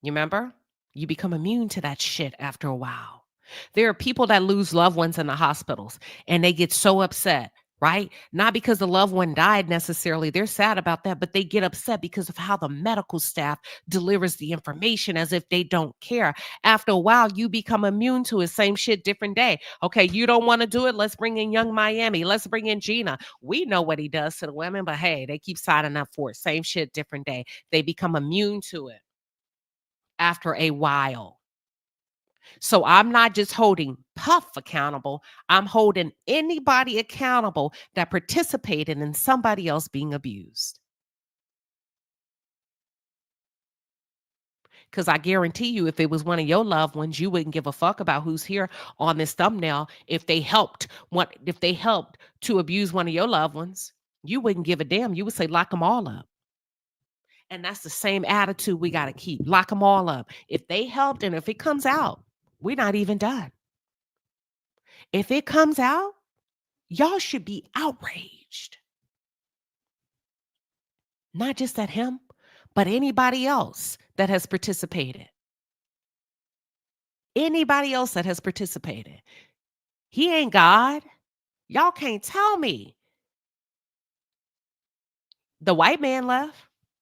you remember? You become immune to that shit after a while. There are people that lose loved ones in the hospitals and they get so upset, right? Not because the loved one died necessarily. They're sad about that, but they get upset because of how the medical staff delivers the information as if they don't care. After a while, you become immune to it. Same shit, different day. Okay, you don't want to do it. Let's bring in Young Miami. Let's bring in Gina. We know what he does to the women, but hey, they keep signing up for it. Same shit, different day. They become immune to it after a while. So I'm not just holding Puff accountable. I'm holding anybody accountable that participated in somebody else being abused. Because I guarantee you, if it was one of your loved ones, you wouldn't give a fuck about who's here on this thumbnail. If they helped to abuse one of your loved ones, you wouldn't give a damn. You would say, lock them all up. And that's the same attitude we got to keep. Lock them all up. If they helped and if it comes out, We're not even done. If it comes out, y'all should be outraged. Not just at him, but anybody else that has participated. Anybody else that has participated. He ain't God. Y'all can't tell me. The white man left,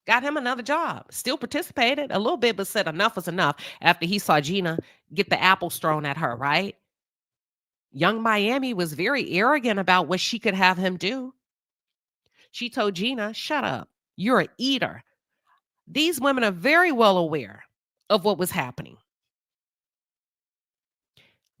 got him another job, still participated a little bit, but said enough was enough after he saw Gina get the apples thrown at her, right? Young Miami was very arrogant about what she could have him do. She told Gina, shut up. You're an eater. These women are very well aware of what was happening.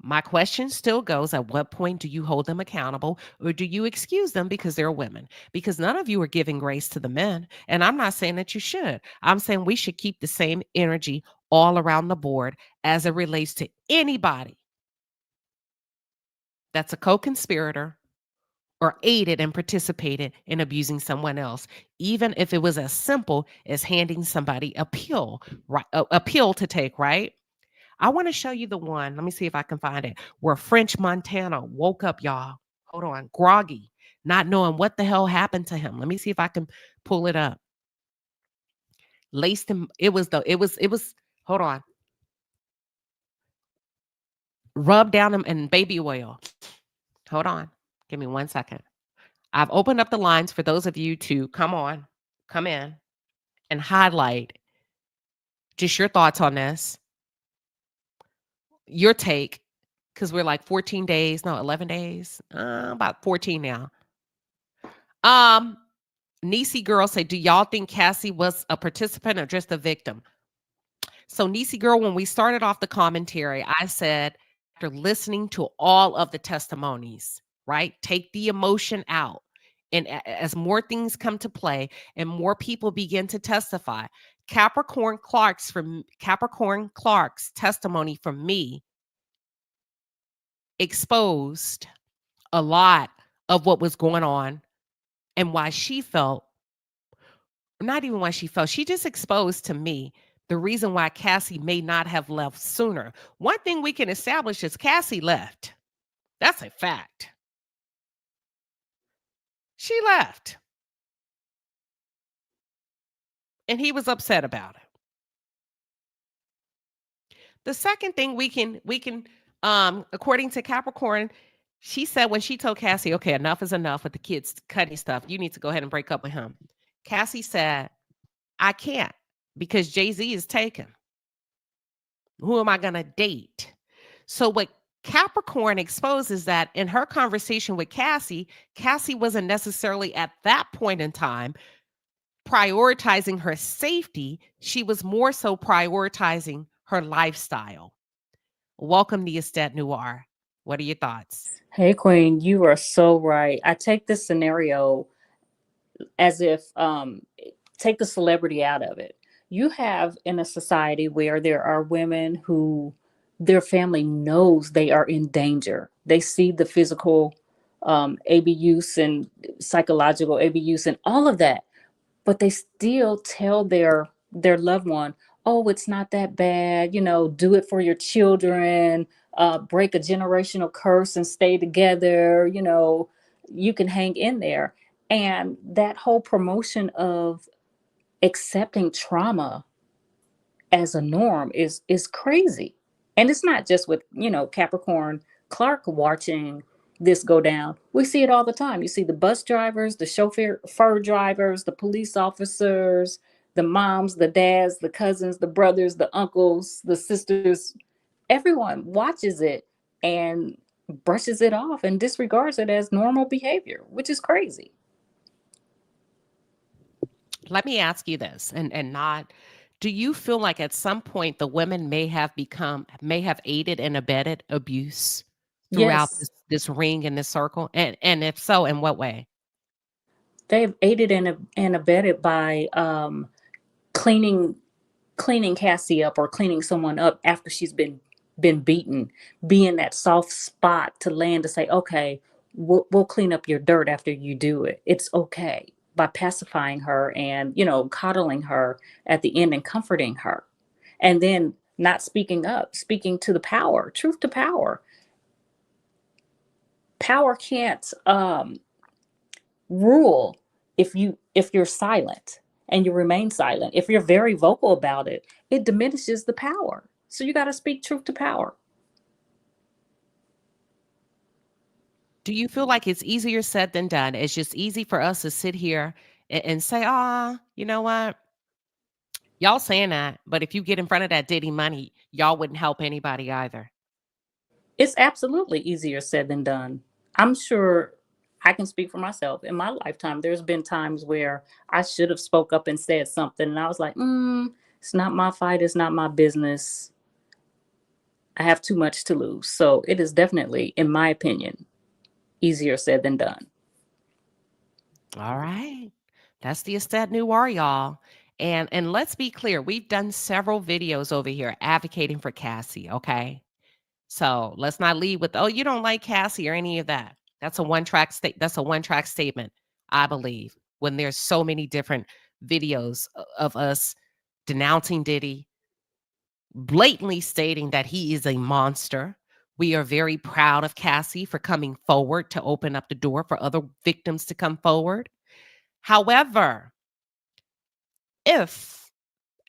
My question still goes, at what point do you hold them accountable, or do you excuse them because they're women? Because none of you are giving grace to the men. And I'm not saying that you should. I'm saying we should keep the same energy all around the board as it relates to anybody that's a co-conspirator or aided and participated in abusing someone else, even if it was as simple as handing somebody a pill, right? A pill to take, right? I want to show you the one. Let me see if I can find it. Where French Montana woke up, y'all. Hold on, groggy, not knowing what the hell happened to him. Let me see if I can pull it up. Laced him. It was. Hold on. Rubbed down him in baby oil. Hold on. Give me 1 second. I've opened up the lines for those of you to come in and highlight just your thoughts on this. Your take, because we're like 14 days, no, 11 days, about 14 now. Niecy Girl say, do y'all think Cassie was a participant or just a victim? So Niecy Girl, when we started off the commentary, I said, after listening to all of the testimonies, right, take the emotion out. And as more things come to play and more people begin to testify, Capricorn Clark's testimony from me exposed a lot of what was going on and why she felt, not even why she felt, she just exposed to me the reason why Cassie may not have left sooner. One thing we can establish is Cassie left. That's a fact. She left. And he was upset about it. The second thing we can according to Capricorn, she said when she told Cassie, okay, enough is enough with the kids cutting stuff. You need to go ahead and break up with him. Cassie said, I can't because Jay-Z is taken. Who am I going to date? So what Capricorn exposes that in her conversation with Cassie, Cassie wasn't necessarily at that point in time prioritizing her safety. She was more so prioritizing her lifestyle. Welcome, Niestet Noir. What are your thoughts?
Hey, Queen, you are so right. I take this scenario as if take the celebrity out of it. You have in a society where there are women who their family knows they are in danger. They see the physical abuse and psychological abuse and all of that, but they still tell their loved one, oh, it's not that bad, do it for your children, break a generational curse and stay together, you can hang in there. And that whole promotion of accepting trauma as a norm is crazy. And it's not just with, Capricorn Clark watching this go down. We see it all the time. You see the bus drivers, the chauffeur drivers, the police officers, the moms, the dads, the cousins, the brothers, the uncles, the sisters. Everyone watches it and brushes it off and disregards it as normal behavior, which is crazy.
Let me ask you this, and not, do you feel like at some point the women may have aided and abetted abuse throughout
Yes,
this ring and this circle? And if so, in what way?
they've aided and abetted by cleaning Cassie up or cleaning someone up after she's been beaten, being that soft spot to land to say, okay, we'll clean up your dirt after you do it. It's okay, by pacifying her and, coddling her at the end and comforting her. And then not speaking up, speaking to the power, truth to power. Power can't rule if you're silent and you remain silent. If you're very vocal about it, it diminishes the power. So you got to speak truth to power.
Do you feel like it's easier said than done? It's just easy for us to sit here and say, "Ah, you know what? Y'all saying that, but if you get in front of that Diddy money, y'all wouldn't help anybody either."
It's absolutely easier said than done. I'm sure I can speak for myself. In my lifetime, there's been times where I should have spoke up and said something, and I was like, it's not my fight. It's not my business. I have too much to lose. So it is definitely, in my opinion, easier said than done.
All right. That's the Estat Noir, y'all. And let's be clear, we've done several videos over here advocating for Cassie, okay? So let's not lead with, oh, you don't like Cassie or any of that. That's a one-track statement, I believe, when there's so many different videos of us denouncing Diddy, blatantly stating that he is a monster. We are very proud of Cassie for coming forward to open up the door for other victims to come forward. However, if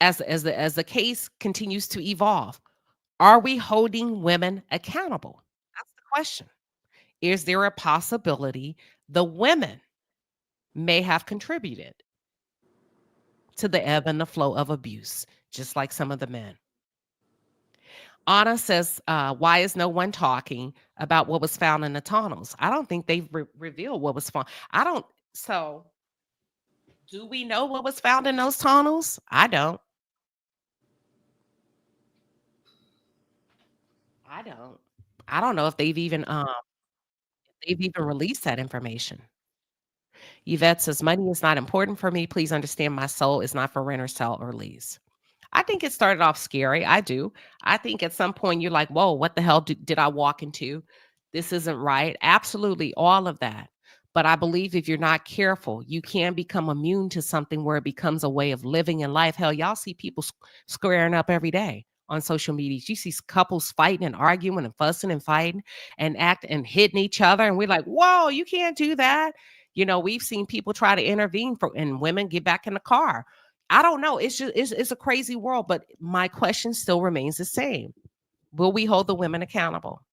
as the case continues to evolve, are we holding women accountable? That's the question. Is there a possibility the women may have contributed to the ebb and the flow of abuse, just like some of the men? Anna says, why is no one talking about what was found in the tunnels? I don't think they've revealed what was found. So do we know what was found in those tunnels? I don't. I don't. I don't know if they've even released that information. Yvette says, money is not important for me. Please understand my soul is not for rent or sell or lease. I think it started off scary. I do. I think at some point you're like, whoa, what the hell did I walk into? This isn't right. Absolutely, all of that. But I believe if you're not careful, you can become immune to something where it becomes a way of living in life. Hell, y'all see people squaring up every day on social media. You see couples fighting and arguing and fussing and fighting and acting and hitting each other. And we're like, whoa, you can't do that. You know, we've seen people try to intervene and women get back in the car. I don't know. It's a crazy world, but my question still remains the same. Will we hold the women accountable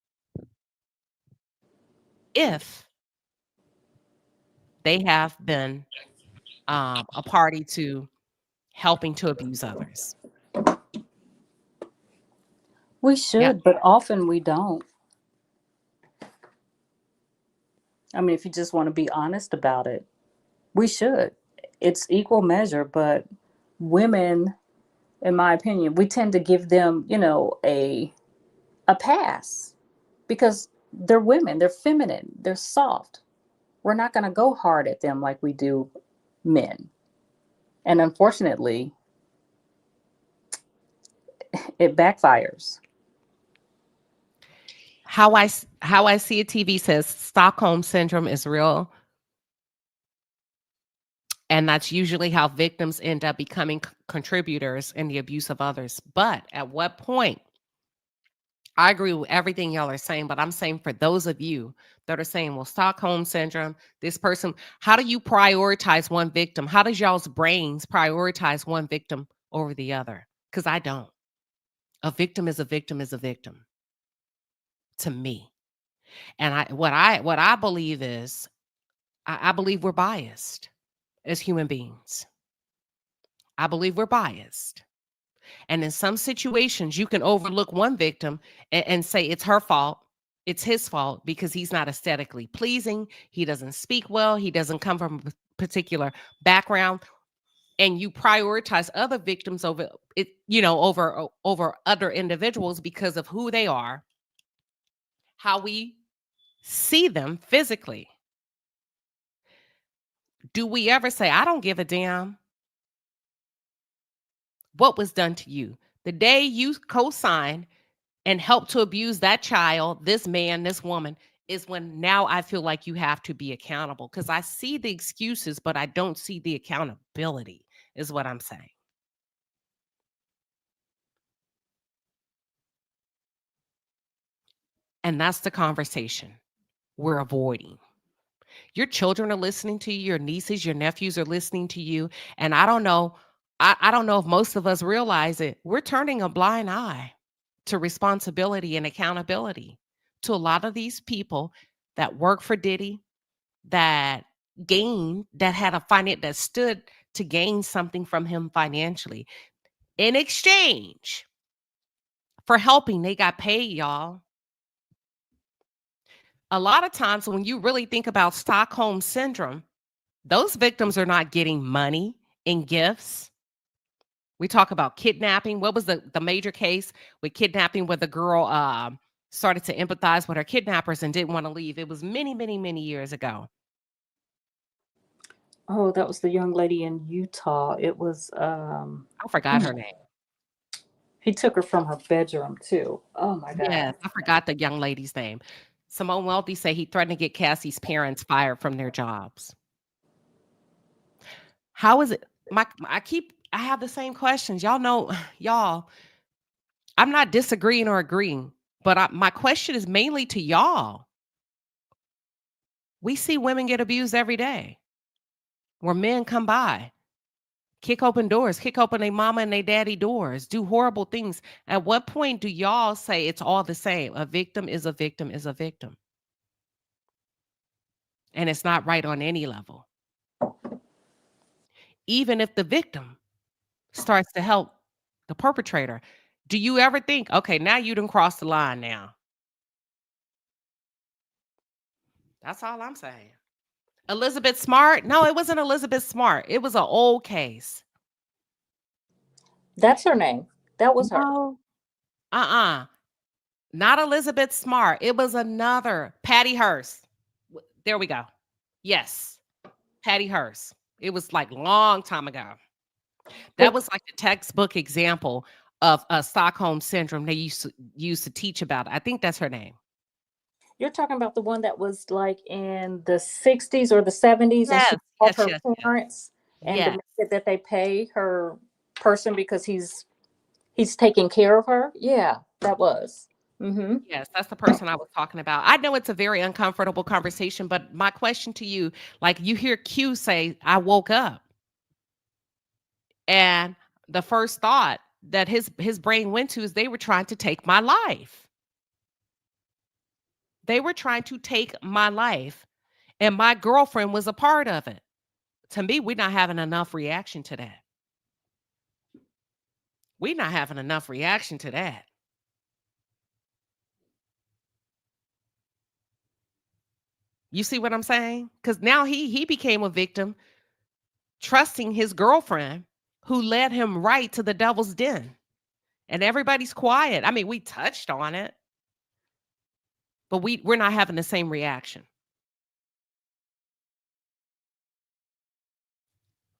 if they have been a party to helping to abuse others?
We should, but often we don't. I mean, if you just want to be honest about it, we should. It's equal measure, but women, in my opinion, we tend to give them, a pass because they're women, they're feminine, they're soft. We're not going to go hard at them like we do men. And unfortunately, it backfires.
How I see it, TV says Stockholm syndrome is real. And that's usually how victims end up becoming contributors in the abuse of others. But at what point? I agree with everything y'all are saying, but I'm saying for those of you that are saying, well, Stockholm syndrome, this person, how do you prioritize one victim? How does y'all's brains prioritize one victim over the other? Because I don't. A victim is a victim is a victim to me. And what I believe is I believe we're biased as human beings. I believe we're biased. And in some situations, you can overlook one victim and say it's her fault. It's his fault because he's not aesthetically pleasing. He doesn't speak well. He doesn't come from a particular background. And you prioritize other victims over it, over other individuals because of who they are, how we see them physically. Do we ever say, I don't give a damn what was done to you? The day you co-sign and help to abuse that child, this man, this woman, is when now I feel like you have to be accountable because I see the excuses, but I don't see the accountability, is what I'm saying. And that's the conversation we're avoiding. Your children are listening to you, your nieces, your nephews are listening to you. And I don't know, I don't know if most of us realize it. We're turning a blind eye to responsibility and accountability to a lot of these people that work for Diddy, that had a finance, that stood to gain something from him financially. In exchange for helping, they got paid, y'all. A lot of times when you really think about Stockholm syndrome, those victims are not getting money in gifts. We talk about kidnapping. What was the major case with kidnapping where the girl started to empathize with her kidnappers and didn't want to leave? It was many, many, many years ago.
Oh, that was the young lady in Utah. It was
I forgot her name.
he took her from her bedroom too. Oh my God.
Yes, I forgot the young lady's name. Simone Wealthy said he threatened to get Cassie's parents fired from their jobs. How is it? I have the same questions. Y'all know, y'all, I'm not disagreeing or agreeing, but my question is mainly to y'all. We see women get abused every day where men come by, kick open doors, kick open their mama and their daddy doors, do horrible things. At what point do y'all say it's all the same? A victim is a victim is a victim. And it's not right on any level. Even if the victim starts to help the perpetrator, do you ever think, okay, now you done crossed the line now? That's all I'm saying. Elizabeth Smart? No, it wasn't Elizabeth Smart. It was an old case.
That's her name. That was her.
No. Not Elizabeth Smart. It was another. Patty Hearst. There we go. Yes. Patty Hearst. It was like long time ago. That was like the textbook example of a Stockholm syndrome they used to teach about. I think that's her name.
You're talking about the one that was like in the 60s or the 70s, and she called her parents and demanded that they pay her person because he's taking care of her. Yeah, that was. Mm-hmm.
Yes, that's the person I was talking about. I know it's a very uncomfortable conversation, but my question to you, like you hear Q say, I woke up. And the first thought that his brain went to is they were trying to take my life. They were trying to take my life. And my girlfriend was a part of it. To me, we're not having enough reaction to that. We're not having enough reaction to that. You see what I'm saying? Because now he became a victim, trusting his girlfriend who led him right to the devil's den. And everybody's quiet. I mean, we touched on it, but we're not having the same reaction.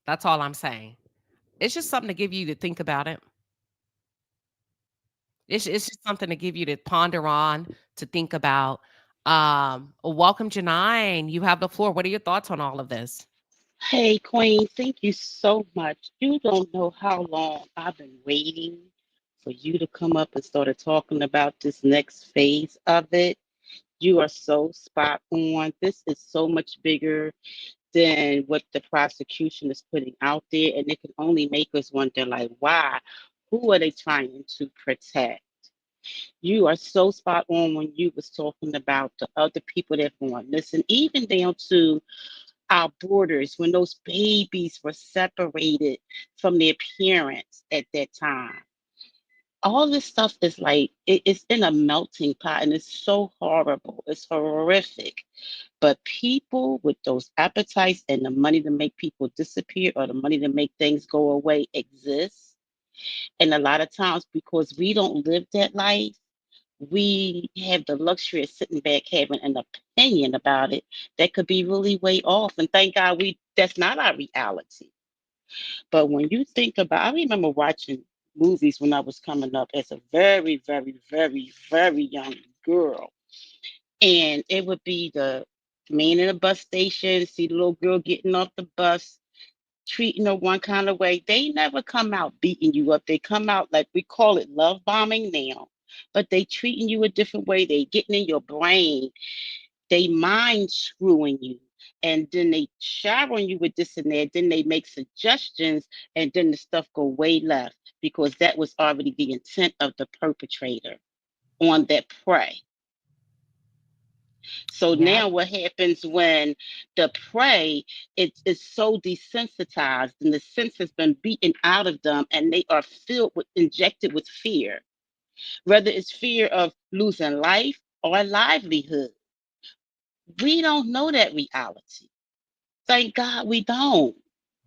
That's all I'm saying. It's just something to give you to think about it. It's just something to give you to ponder on, to think about. Welcome, Janine. You have the floor. What are your thoughts on all of this?
Hey, Queen, thank you so much. You don't know how long I've been waiting for you to come up and start talking about this next phase of it. You are so spot on. This is so much bigger than what the prosecution is putting out there, and it can only make us wonder, like, why? Who are they trying to protect? You are so spot on when you was talking about the other people that want. Listen, even down to our borders when those babies were separated from their parents at that time. All this stuff is like it's in a melting pot and it's so horrible. It's horrific. But people with those appetites and the money to make people disappear or the money to make things go away exists. And a lot of times because we don't live that life, we have the luxury of sitting back having an opinion about it that could be really way off. And thank God that's not our reality. But when you think about, I remember watching movies when I was coming up as a very, very, very, very young girl. And it would be the man in a bus station, see the little girl getting off the bus, treating her one kind of way. They never come out beating you up. They come out like we call it love bombing now. but they treating you a different way. They getting in your brain. They mind screwing you. And then they showering you with this and that. Then they make suggestions, and then the stuff go way left because that was already the intent of the perpetrator on that prey. So
Yeah.
now what happens when the prey is so desensitized and the sense has been beaten out of them and they are injected with fear, whether it's fear of losing life or livelihood. We don't know that reality. Thank God we don't.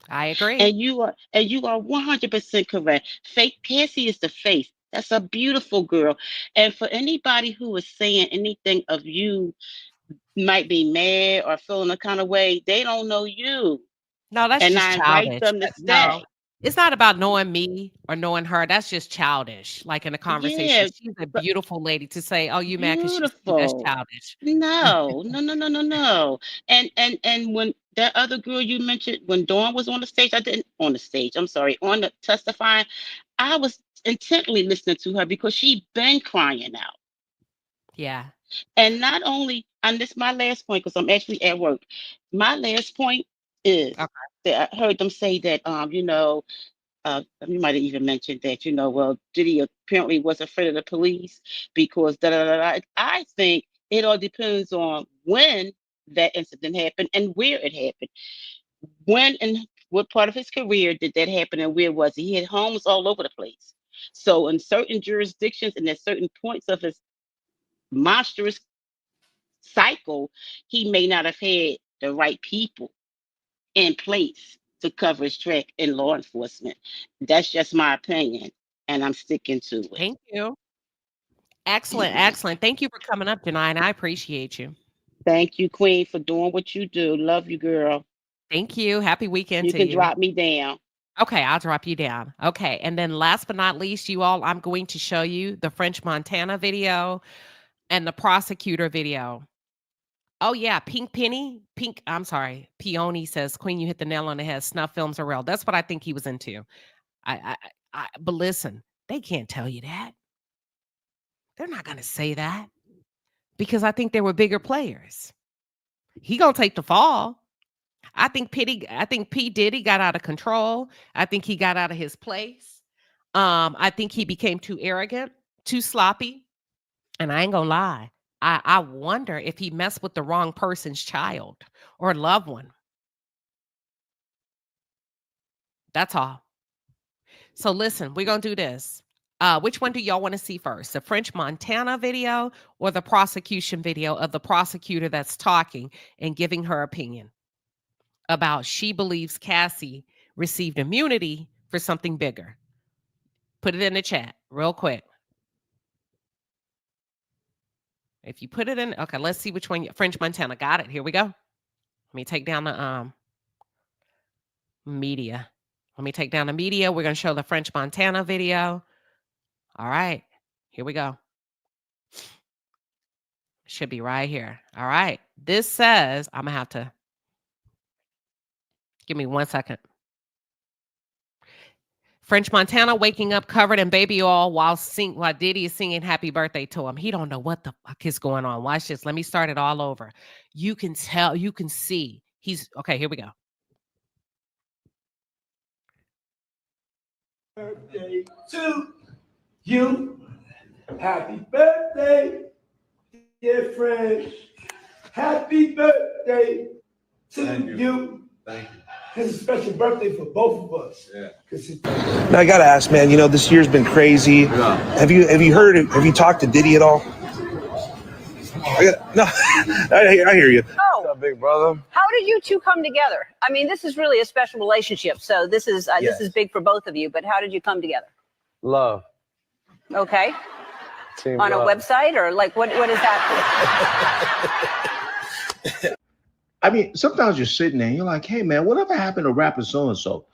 I agree.
And you are 100% correct. Fake Cassie is the face. That's a beautiful girl. And for anybody who is saying anything of you might be mad or feeling a kind of way, they don't know you.
No, that's
And
just
I invite
childish.
them to
No,
stay.
it's not about knowing me or knowing her. That's just childish. Like in a conversation,
Yeah,
she's a
but
beautiful lady to say, "Oh, you mad because she's cute." That's
beautiful.
childish.
No, no, no, no, no, no. And when that other girl you mentioned, when Dawn was on the stage, I didn't on the stage. I'm sorry, on the testifying, I was intently listening to her because she been crying out.
Yeah.
And not only, and this is my last point because I'm actually at work. My last point is
Okay.
that I heard them say that, you might have even mentioned that, well, Diddy apparently was afraid of the police because da da da da. I think it all depends on when that incident happened and where it happened. When and what part of his career did that happen and where was he? He had homes all over the place. So in certain jurisdictions and at certain points of his monstrous cycle, he may not have had the right people in place to cover his track in law enforcement. That's just my opinion, and I'm sticking to it.
Thank you. Excellent, excellent. Thank you for coming up tonight. I appreciate you.
Thank you, Queen, for doing what you do. Love you, girl.
Thank you. Happy weekend
You
to
can
you.
drop me down.
Okay, I'll drop you down. Okay, and then last but not least, you all, I'm going to show you the French Montana video and the prosecutor video. Oh yeah, I'm sorry, Peony says, Queen, you hit the nail on the head. Snuff films are real. That's what I think he was into. But listen, they can't tell you that. They're not going to say that because I think there were bigger players. He gonna take the fall. I think P. Diddy got out of control. I think he got out of his place. I think he became too arrogant, too sloppy. And I ain't gonna lie. I wonder if he messed with the wrong person's child or loved one. That's all. So listen, we're gonna do this. Which one do y'all want to see first? The French Montana video or the prosecution video of the prosecutor that's talking and giving her opinion about she believes Cassie received immunity for something bigger? Put it in the chat real quick. If you put it in, okay, let's see which one. French Montana, got it. Here we go. Let me take down the media. Let me take down the media. We're gonna show the French Montana video. All right, here we go. Should be right here. All right. This says, I'm gonna have to give me 1 second. French Montana waking up covered in baby oil while Diddy is singing happy birthday to him. He don't know what the fuck is going on. Watch this. Let me start it all over. You can tell, you can see. He's okay, here we go.
Birthday to you. Happy birthday, dear friend. Happy birthday to you. Thank you. It's a special birthday for both of us. Yeah.
Now I gotta ask, man. You know, this year's been crazy. Yeah. Have you talked to Diddy at all? I hear you.
Oh,
What's up, big brother?
how did you two come together? I mean, this is really a special relationship. So this is big for both of you. But how did you come together?
Love.
Okay.
Team
On
love.
a website or like what is that?
I mean, sometimes you're sitting there and you're like, hey, man, whatever happened to rapper so-and-so?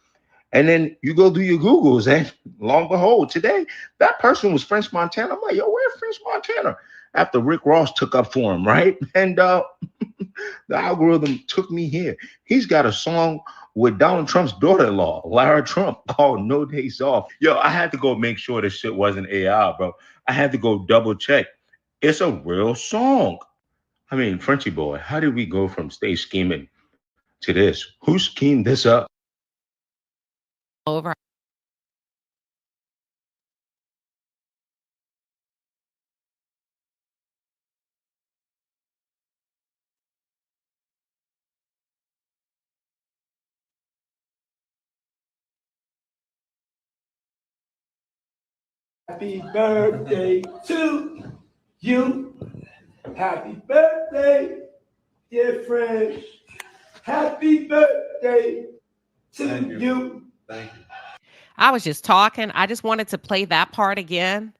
And then you go do your Googles and long behold, today, that person was French Montana. I'm like, yo, where's French Montana? After Rick Ross took up for him, right? And The algorithm took me here. He's got a song with Donald Trump's daughter-in-law, Lara Trump. Oh, No Days Off. Yo, I had to go make sure this shit wasn't AI, bro. I had to go double check. It's a real song. I mean, Frenchie boy, how did we go from stay scheming to this? Who schemed this up?
Over.
Happy birthday to you. Happy birthday, dear friend. Happy birthday to you.
Thank you.
I was just talking. I just wanted to play that part again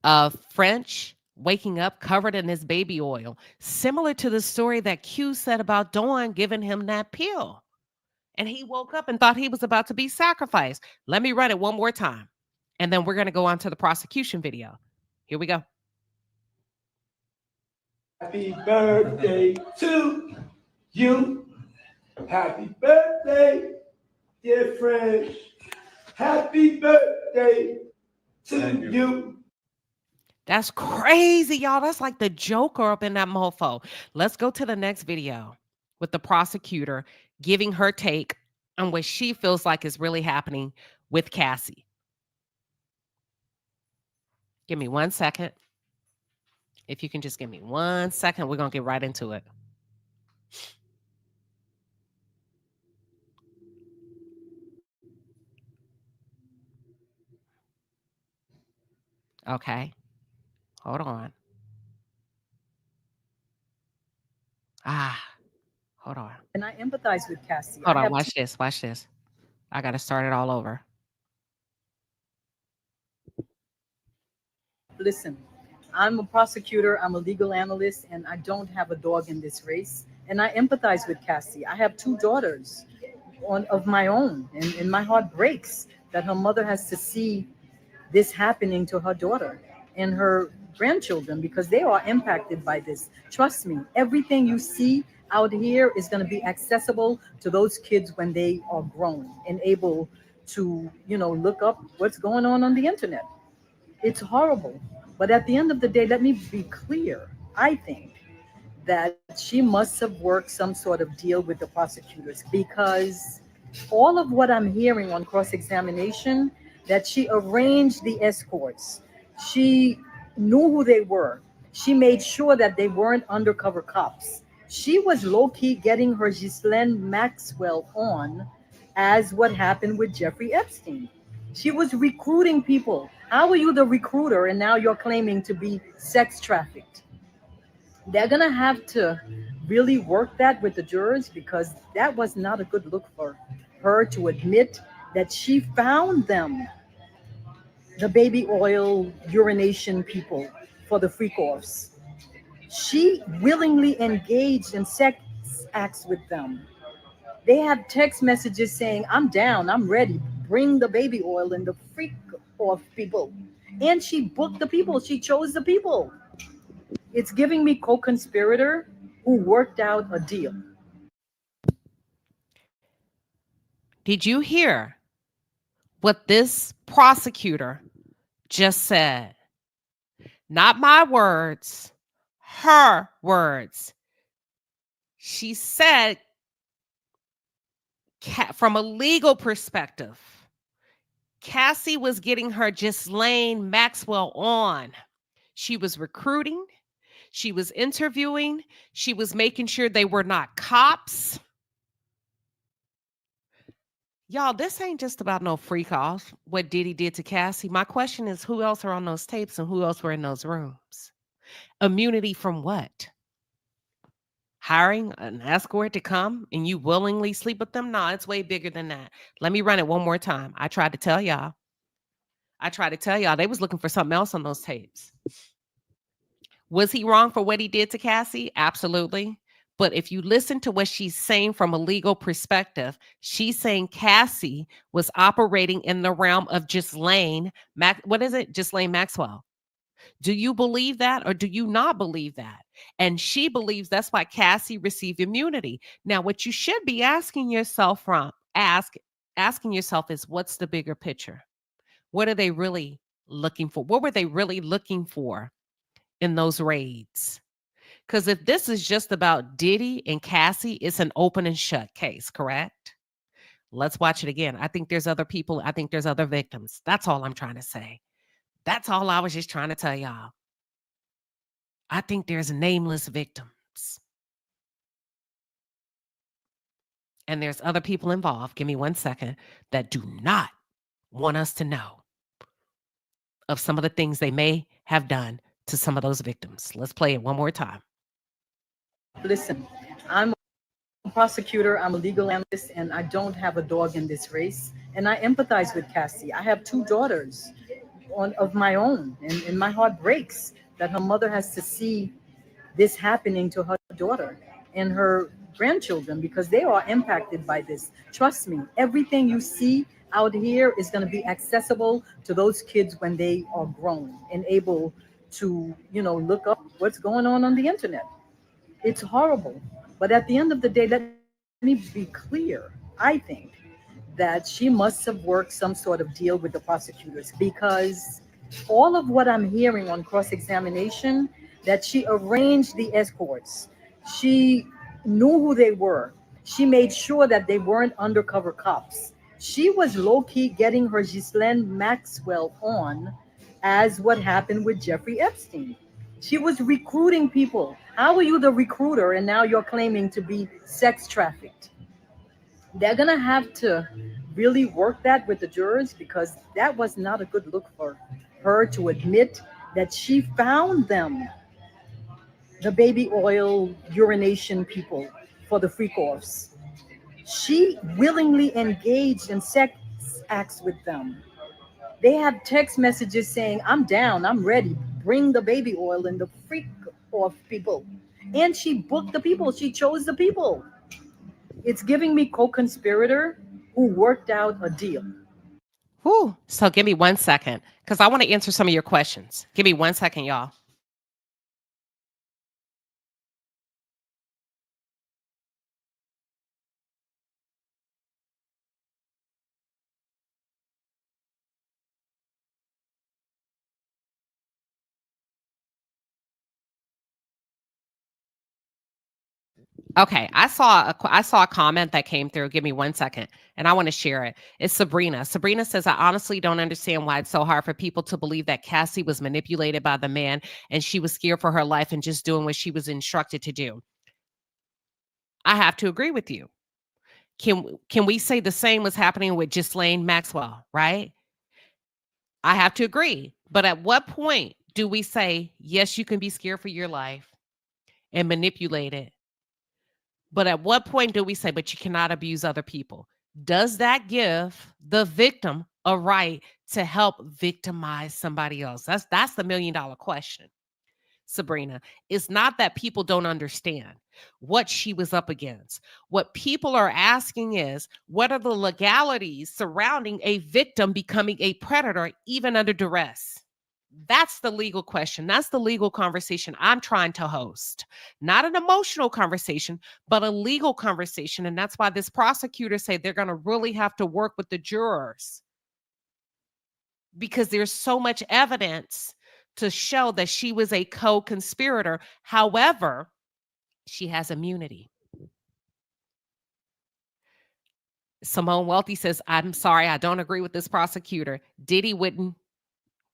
of French waking up covered in his baby oil, similar to the story that Q said about Dawn giving him that pill. And he woke up and thought he was about to be sacrificed. Let me run it one more time. And then we're going to go on to the prosecution video. Here we go.
Happy birthday to you. Happy birthday, dear friend. Happy birthday to you.
That's crazy, y'all. That's like the Joker up in that mofo. Let's go to the next video with the prosecutor giving her take on what she feels like is really happening with Cassie. Give me 1 second. If you can just give me 1 second, we're going to get right into it. Okay. Hold on. Hold on.
And I empathize with Cassie.
Hold on. Watch this. Watch this. I got to start it all over.
Listen, I'm a prosecutor, I'm a legal analyst, and I don't have a dog in this race. And I empathize with Cassie. I have 2 daughters of my own, and my heart breaks that her mother has to see this happening to her daughter and her grandchildren, because they are impacted by this. Trust me, everything you see out here is going to be accessible to those kids when they are grown and able to, look up what's going on the internet. It's horrible. But at the end of the day, let me be clear. I think that she must have worked some sort of deal with the prosecutors, because all of what I'm hearing on cross-examination, that she arranged the escorts. She knew who they were. She made sure that they weren't undercover cops. She was low-key getting her Ghislaine Maxwell on, as what happened with Jeffrey Epstein. She was recruiting people. How are you the recruiter and now you're claiming to be sex trafficked? They're going to have to really work that with the jurors, because that was not a good look for her to admit that she found them, the baby oil urination people, for the freak-offs. She willingly engaged in sex acts with them. They have text messages saying, I'm down, I'm ready, bring the baby oil and the freak-off people. And she booked the people, she chose the people. It's giving me co-conspirator who worked out a deal.
Did you hear what this prosecutor just said? Not my words, her words. She said, from a legal perspective, Cassie was getting her Ghislaine Maxwell on. She was recruiting. She was interviewing. She was making sure they were not cops. Y'all, this ain't just about no freak off, what Diddy did to Cassie. My question is, who else are on those tapes and who else were in those rooms? Immunity from what? Hiring an escort to come and you willingly sleep with them? No, it's way bigger than that. Let me run it one more time. I tried to tell y'all. They was looking for something else on those tapes. Was he wrong for what he did to Cassie? Absolutely. But if you listen to what she's saying from a legal perspective, she's saying Cassie was operating in the realm of Ghislaine Maxwell. Do you believe that or do you not believe that? And she believes that's why Cassie received immunity. Now, what you should be asking yourself asking yourself is, what's the bigger picture? What are they really looking for? What were they really looking for in those raids? Because if this is just about Diddy and Cassie, it's an open and shut case, correct? Let's watch it again. I think there's other people. I think there's other victims. That's all I'm trying to say. That's all I was just trying to tell y'all. I think there's nameless victims. And there's other people involved, give me 1 second, that do not want us to know of some of the things they may have done to some of those victims. Let's play it one more time.
Listen, I'm a prosecutor, I'm a legal analyst, and I don't have a dog in this race. And I empathize with Cassie. I have two daughters of my own, and my heart breaks that her mother has to see this happening to her daughter and her grandchildren, because they are impacted by this. Trust me, everything you see out here is going to be accessible to those kids when they are grown and able to, look up what's going on the internet. It's horrible. But at the end of the day, let me be clear. I think that she must have worked some sort of deal with the prosecutors, because all of what I'm hearing on cross-examination, that she arranged the escorts. She knew who they were. She made sure that they weren't undercover cops. She was low-key getting her Ghislaine Maxwell on, as what happened with Jeffrey Epstein. She was recruiting people. How are you the recruiter and now you're claiming to be sex trafficked? They're going to have to really work that with the jurors, because that was not a good look for her to admit that she found them, the baby oil urination people, for the freak offs. She willingly engaged in sex acts with them. They have text messages saying, I'm down, I'm ready, bring the baby oil and the freak off people. And she booked the people, she chose the people. It's giving me co-conspirator who worked out a deal.
Whew. So give me 1 second, because I want to answer some of your questions. Give me 1 second, y'all. Okay, I saw a comment that came through. Give me 1 second, and I want to share it. It's Sabrina. Sabrina says, I honestly don't understand why it's so hard for people to believe that Cassie was manipulated by the man and she was scared for her life and just doing what she was instructed to do. I have to agree with you. Can we say the same was happening with Ghislaine Maxwell, right? I have to agree. But at what point do we say, yes, you can be scared for your life and manipulated? But at what point do we say, but you cannot abuse other people? Does that give the victim a right to help victimize somebody else? That's the $1 million question, Sabrina. It's not that people don't understand what she was up against. What people are asking is, what are the legalities surrounding a victim becoming a predator, even under duress? That's the legal question. That's the legal conversation I'm trying to host. Not an emotional conversation, but a legal conversation. And that's why this prosecutor said they're going to really have to work with the jurors, because there's so much evidence to show that she was a co-conspirator. However, she has immunity. Simone Welty says, I'm sorry, I don't agree with this prosecutor. Diddy wouldn't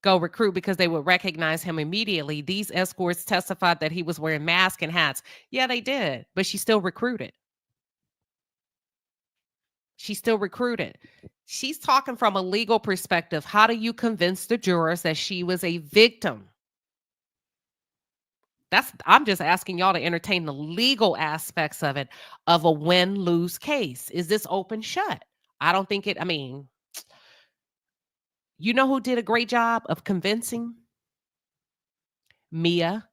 go recruit because they would recognize him immediately. These escorts testified that he was wearing masks and hats. Yeah, they did, but she still recruited. She still recruited. She's talking from a legal perspective. How do you convince the jurors that she was a victim? I'm just asking y'all to entertain the legal aspects of it, of a win-lose case. Is this open shut? I don't think it, you know who did a great job of convincing? Mia,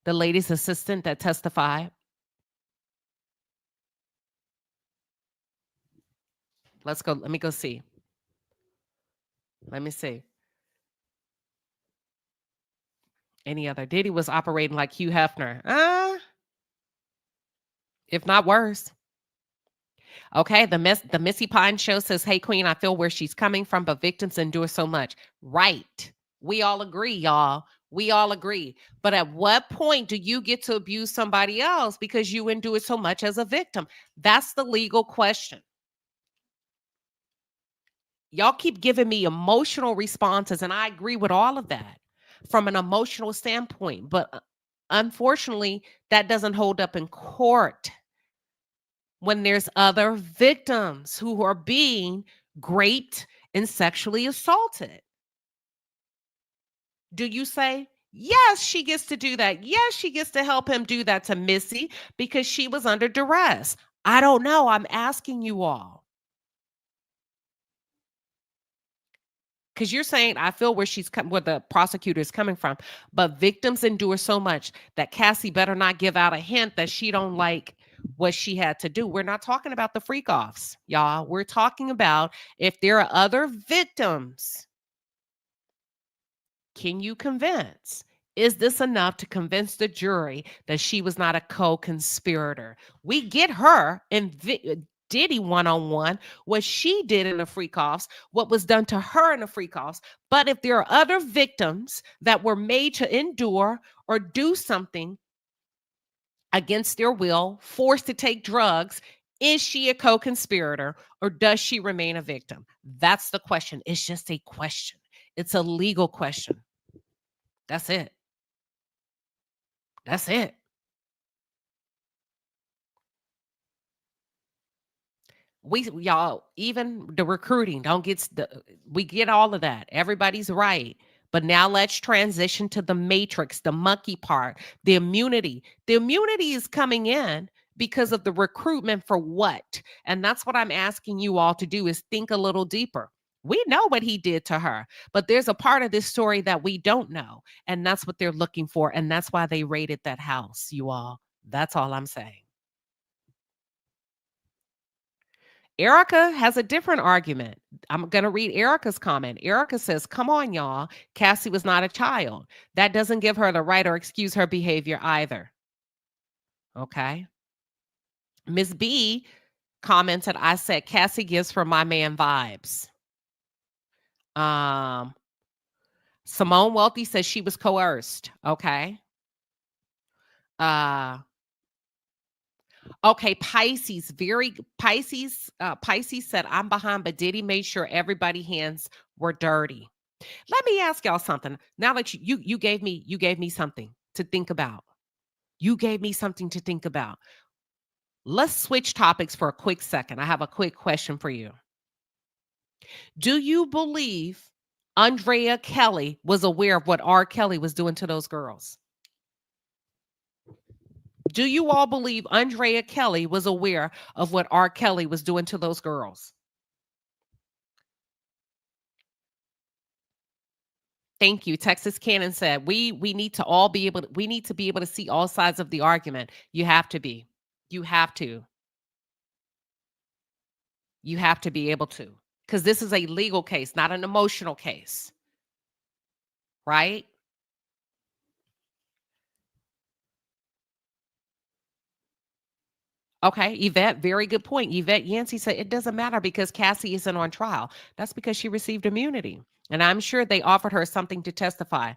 the lady's assistant that testified. Let's go. Let me go see. Let me see. Any other? Diddy was operating like Hugh Hefner. If not worse. Okay, the Missy Pine Show says, hey, Queen, I feel where she's coming from, but victims endure so much. Right. We all agree, y'all. We all agree. But at what point do you get to abuse somebody else because you endure so much as a victim? That's the legal question. Y'all keep giving me emotional responses, and I agree with all of that from an emotional standpoint. But unfortunately, that doesn't hold up in court when there's other victims who are being raped and sexually assaulted. Do you say, yes, she gets to do that? Yes, she gets to help him do that to Missy because she was under duress. I don't know. I'm asking you all. Because you're saying, I feel where where the prosecutor is coming from, but victims endure so much that Cassie better not give out a hint that she don't like what she had to do. We're not talking about the freak offs, y'all. We're talking about if there are other victims. Can you convince? Is this enough to convince the jury that she was not a co-conspirator? We get her in Diddy one-on-one, what she did in the freak offs, what was done to her in the freak offs. But if there are other victims that were made to endure or do something against their will, forced to take drugs, is she a co-conspirator or does she remain a victim? That's the question. It's just a question. It's a legal question. That's it. That's it. Y'all, even the recruiting, we get all of that. Everybody's right. But now let's transition to the matrix, the monkey part, the immunity. The immunity is coming in because of the recruitment for what? And that's what I'm asking you all to do is think a little deeper. We know what he did to her, but there's a part of this story that we don't know. And that's what they're looking for. And that's why they raided that house, you all. That's all I'm saying. Erica has a different argument. I'm going to read Erica's comment. Erica says, come on, y'all. Cassie was not a child. That doesn't give her the right or excuse her behavior either. Okay. Miss B commented, I said, Cassie gives for my man vibes. Simone Wealthy says she was coerced. Okay. Okay, Pisces said, I'm behind, but Diddy made sure everybody's hands were dirty. Let me ask y'all something. Now that you gave me something to think about. You gave me something to think about. Let's switch topics for a quick second. I have a quick question for you. Do you believe Andrea Kelly was aware of what R. Kelly was doing to those girls? Do you all believe Andrea Kelly was aware of what R. Kelly was doing to those girls? Thank you. Texas Cannon said, we need to be able to see all sides of the argument. You have to be. You have to. You have to be able to. Because this is a legal case, not an emotional case. Right? Okay, Yvette, very good point. Yvette Yancey said it doesn't matter because Cassie isn't on trial. That's because she received immunity. And I'm sure they offered her something to testify.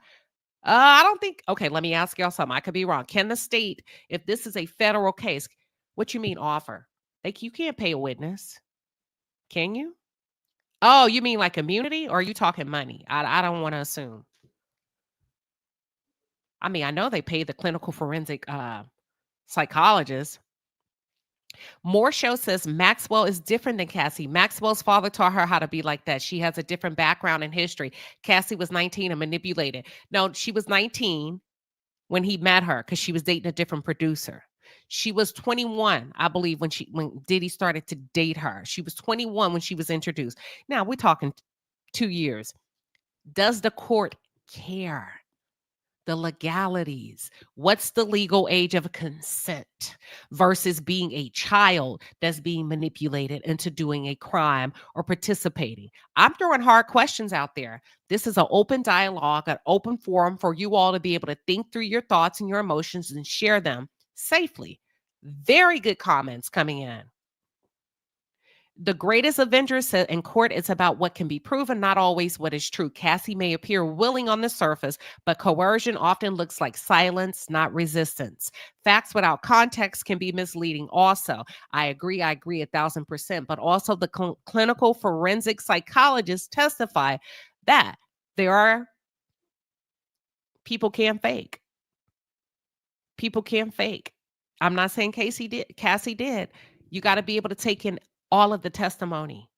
I don't think, okay, let me ask y'all something. I could be wrong. Can the state, if this is a federal case, what you mean offer? Like you can't pay a witness. Can you? Oh, you mean like immunity or are you talking money? I don't want to assume. I mean, I know they pay the clinical forensic psychologist. More Show says Maxwell is different than Cassie. Maxwell's father taught her how to be like that. She has a different background and history. Cassie was 19 and manipulated. No, she was 19 when he met her because she was dating a different producer. She was 21, I believe, when Diddy started to date her. She was 21 when she was introduced. Now we're talking 2 years. Does the court care? the legalities. What's the legal age of consent versus being a child that's being manipulated into doing a crime or participating? I'm throwing hard questions out there. This is an open dialogue, an open forum for you all to be able to think through your thoughts and your emotions and share them safely. Very good comments coming in. The greatest avenger said in court, it's about what can be proven, not always what is true. Cassie may appear willing on the surface, but coercion often looks like silence, not resistance. Facts without context can be misleading also. I agree 1,000%. But also the clinical forensic psychologists testify that there are people can fake. People can fake. I'm not saying Cassie did. You got to be able to take in all of the testimony.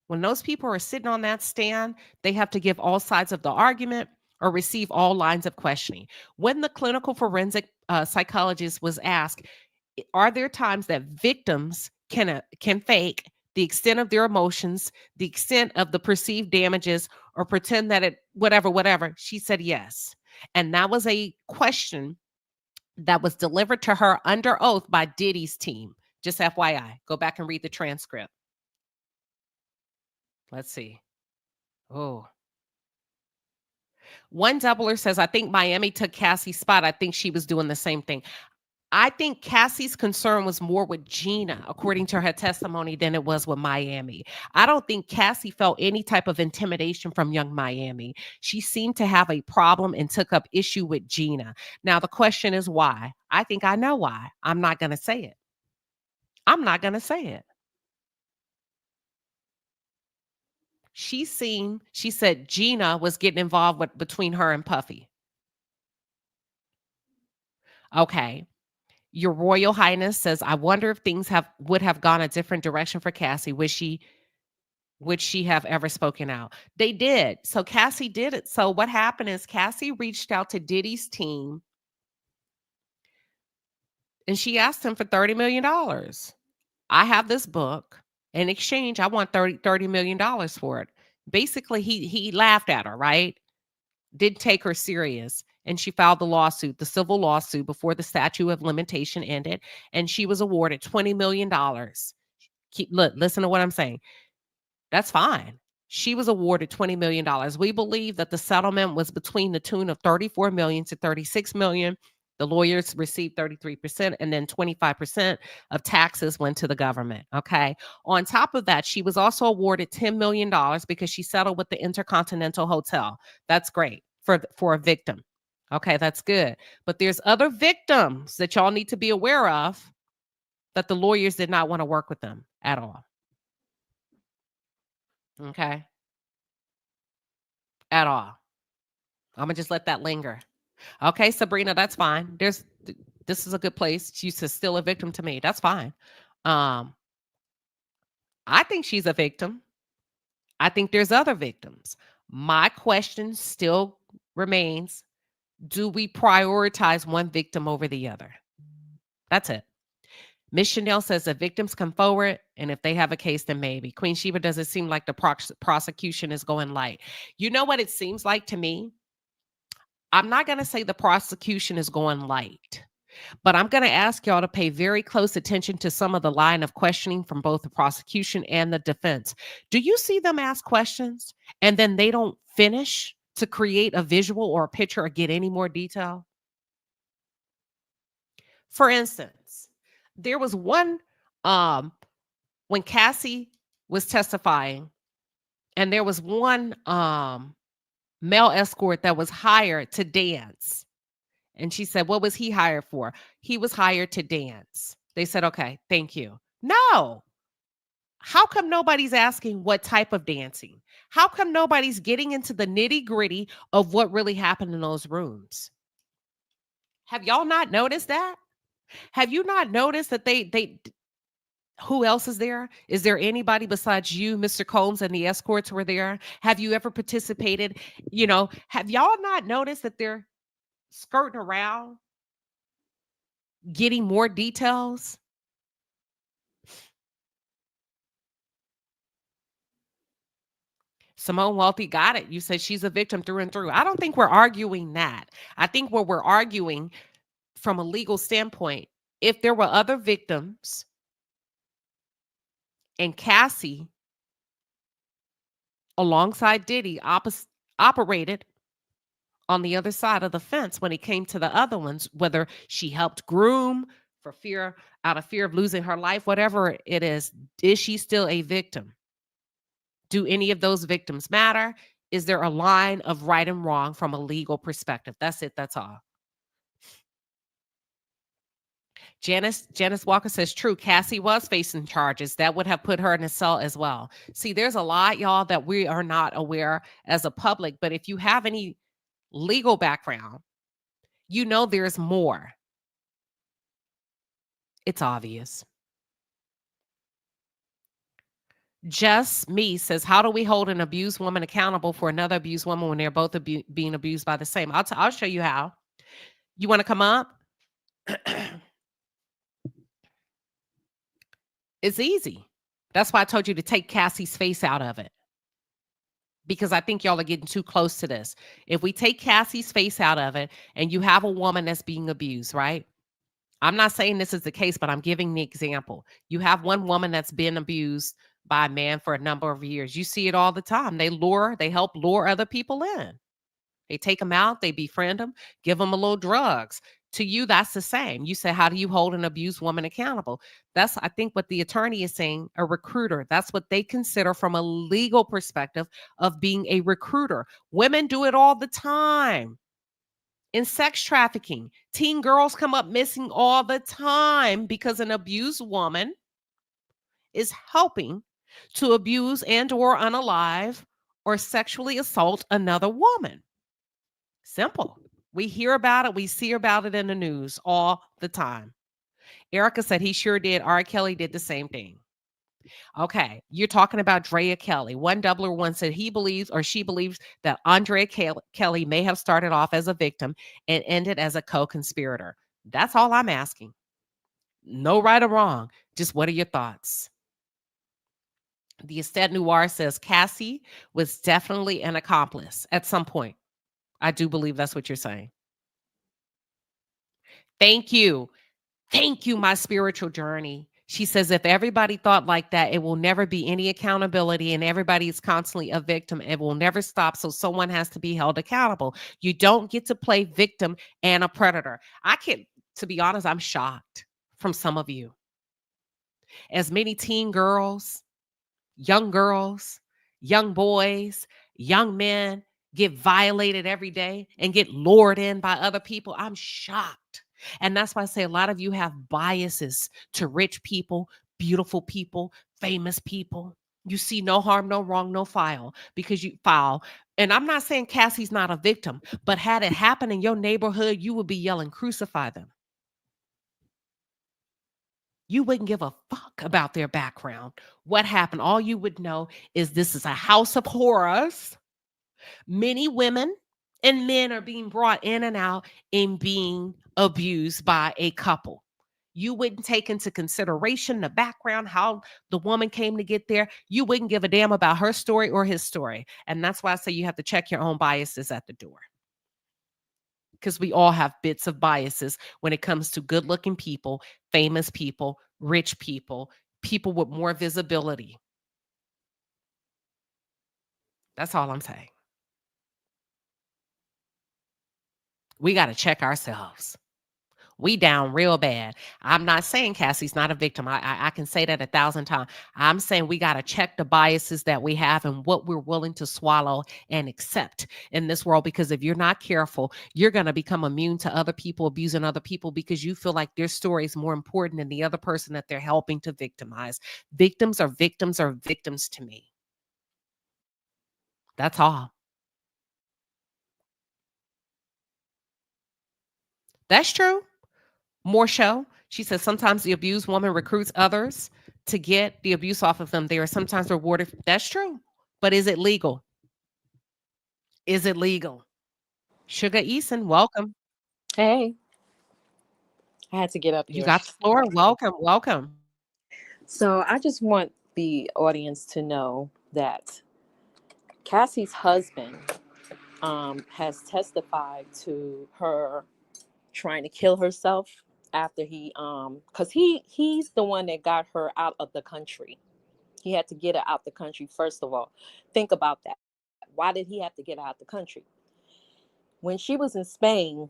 When those people are sitting on that stand, they have to give all sides of the argument or receive all lines of questioning. When the clinical forensic psychologist was asked, are there times that victims can fake the extent of their emotions, the extent of the perceived damages, or pretend that it whatever, she said yes. And that was a question that was delivered to her under oath by Diddy's team. Just FYI, go back and read the transcript. Let's see. Oh. One doubler says, I think Miami took Cassie's spot. I think she was doing the same thing. I think Cassie's concern was more with Gina, according to her testimony, than it was with Miami. I don't think Cassie felt any type of intimidation from young Miami. She seemed to have a problem and took up issue with Gina. Now, the question is why? I think I know why. I'm not going to say it. I'm not going to say it. She said Gina was getting involved between her and Puffy. Okay. Your Royal Highness says, I wonder if things would have gone a different direction for Cassie. Would she have ever spoken out? They did. So Cassie did it. So what happened is Cassie reached out to Diddy's team and she asked him for $30 million. I have this book. In exchange, I want $30 million for it. Basically, he laughed at her, right? Didn't take her serious. And she filed the lawsuit, the civil lawsuit, before the statute of limitation ended. And she was awarded $20 million. Listen to what I'm saying. That's fine. She was awarded $20 million. We believe that the settlement was between the tune of $34 million to $36 million. The lawyers received 33%, and then 25% of taxes went to the government. Okay. On top of that, she was also awarded $10 million because she settled with the Intercontinental Hotel. That's great for a victim. Okay, that's good. But there's other victims that y'all need to be aware of that the lawyers did not want to work with them at all. Okay. At all. I'm going to just let that linger. Okay, Sabrina, that's fine. This is a good place. She's still a victim to me. That's fine. I think she's a victim. I think there's other victims. My question still remains, do we prioritize one victim over the other? That's it. Miss Chanel says that victims come forward, and if they have a case, then maybe. Queen Sheba, does it seem like the prosecution is going light? You know what it seems like to me? I'm not going to say the prosecution is going light, but I'm going to ask y'all to pay very close attention to some of the line of questioning from both the prosecution and the defense. Do you see them ask questions and then they don't finish to create a visual or a picture or get any more detail? For instance, there was one when Cassie was testifying, and there was one male escort that was hired to dance. And she said, what was he hired for? He was hired to dance. They said, okay, thank you. No. How come nobody's asking what type of dancing? How come nobody's getting into the nitty-gritty of what really happened in those rooms? Have y'all not noticed that? Have you not noticed that they who else is there? Is there anybody besides you, Mr. Combs, and the escorts were there? Have you ever participated? Have y'all not noticed that they're skirting around, getting more details? Simone Wealthy got it. You said she's a victim through and through. I don't think we're arguing that. I think what we're arguing from a legal standpoint, if there were other victims and Cassie alongside Diddy operated on the other side of the fence when it came to the other ones, whether she helped groom for out of fear of losing her life, whatever it is she still a victim? Do any of those victims matter? Is there a line of right and wrong from a legal perspective? That's it. That's all. Janice Walker says, true, Cassie was facing charges. That would have put her in a cell as well. See, there's a lot, y'all, that we are not aware as a public. But if you have any legal background, you know there's more. It's obvious. Just Me says, how do we hold an abused woman accountable for another abused woman when they're both being abused by the same? I'll show you how. You want to come up? It's easy. That's why I told you to take Cassie's face out of it, because I think y'all are getting too close to this. If we take Cassie's face out of it and you have a woman that's being abused, right? I'm not saying this is the case, but I'm giving the example. You have one woman that's been abused by a man for a number of years. You see it all the time. They help lure other people in. They take them out, they befriend them, give them a little drugs. To you, that's the same. You say, how do you hold an abused woman accountable? That's, I think, what the attorney is saying, a recruiter. That's what they consider from a legal perspective of being a recruiter. Women do it all the time. In sex trafficking, teen girls come up missing all the time because an abused woman is helping to abuse and or unalive or sexually assault another woman. Simple. We hear about it. We see about it in the news all the time. Erica said he sure did. R. Kelly did the same thing. Okay, you're talking about Drea Kelly. One doubler one said he believes or she believes that Andrea Kelly may have started off as a victim and ended as a co-conspirator. That's all I'm asking. No right or wrong. Just what are your thoughts? The Estet Noir says Cassie was definitely an accomplice at some point. I do believe that's what you're saying. Thank you. Thank you, my spiritual journey. She says, if everybody thought like that, it will never be any accountability and everybody is constantly a victim. It will never stop. So someone has to be held accountable. You don't get to play victim and a predator. To be honest, I'm shocked from some of you. As many teen girls, young boys, young men get violated every day and get lured in by other people. I'm shocked. And that's why I say a lot of you have biases to rich people, beautiful people, famous people. You see no harm, no wrong, no foul because you foul. And I'm not saying Cassie's not a victim, but had it happened in your neighborhood, you would be yelling, crucify them. You wouldn't give a fuck about their background. What happened? All you would know is this is a house of horrors. Many women and men are being brought in and out and being abused by a couple. You wouldn't take into consideration the background, how the woman came to get there. You wouldn't give a damn about her story or his story. And that's why I say you have to check your own biases at the door. Because we all have bits of biases when it comes to good-looking people, famous people, rich people, people with more visibility. That's all I'm saying. We got to check ourselves. We down real bad. I'm not saying Cassie's not a victim. I can say that 1,000 times. I'm saying we got to check the biases that we have and what we're willing to swallow and accept in this world. Because if you're not careful, you're going to become immune to other people abusing other people because you feel like their story is more important than the other person that they're helping to victimize. Victims are victims to me. That's all. That's true. More show. She says sometimes the abused woman recruits others to get the abuse off of them. They are sometimes rewarded. That's true. But is it legal? Is it legal? Sugar Eason, welcome.
Hey, I had to get up
You
here.
got the floor. Welcome.
So I just want the audience to know that Cassie's husband has testified to her trying to kill herself after he because he's the one that got her out of the country. He had to get her out the country. First of all, think about that. Why did he have to get her out the country? When she was in Spain,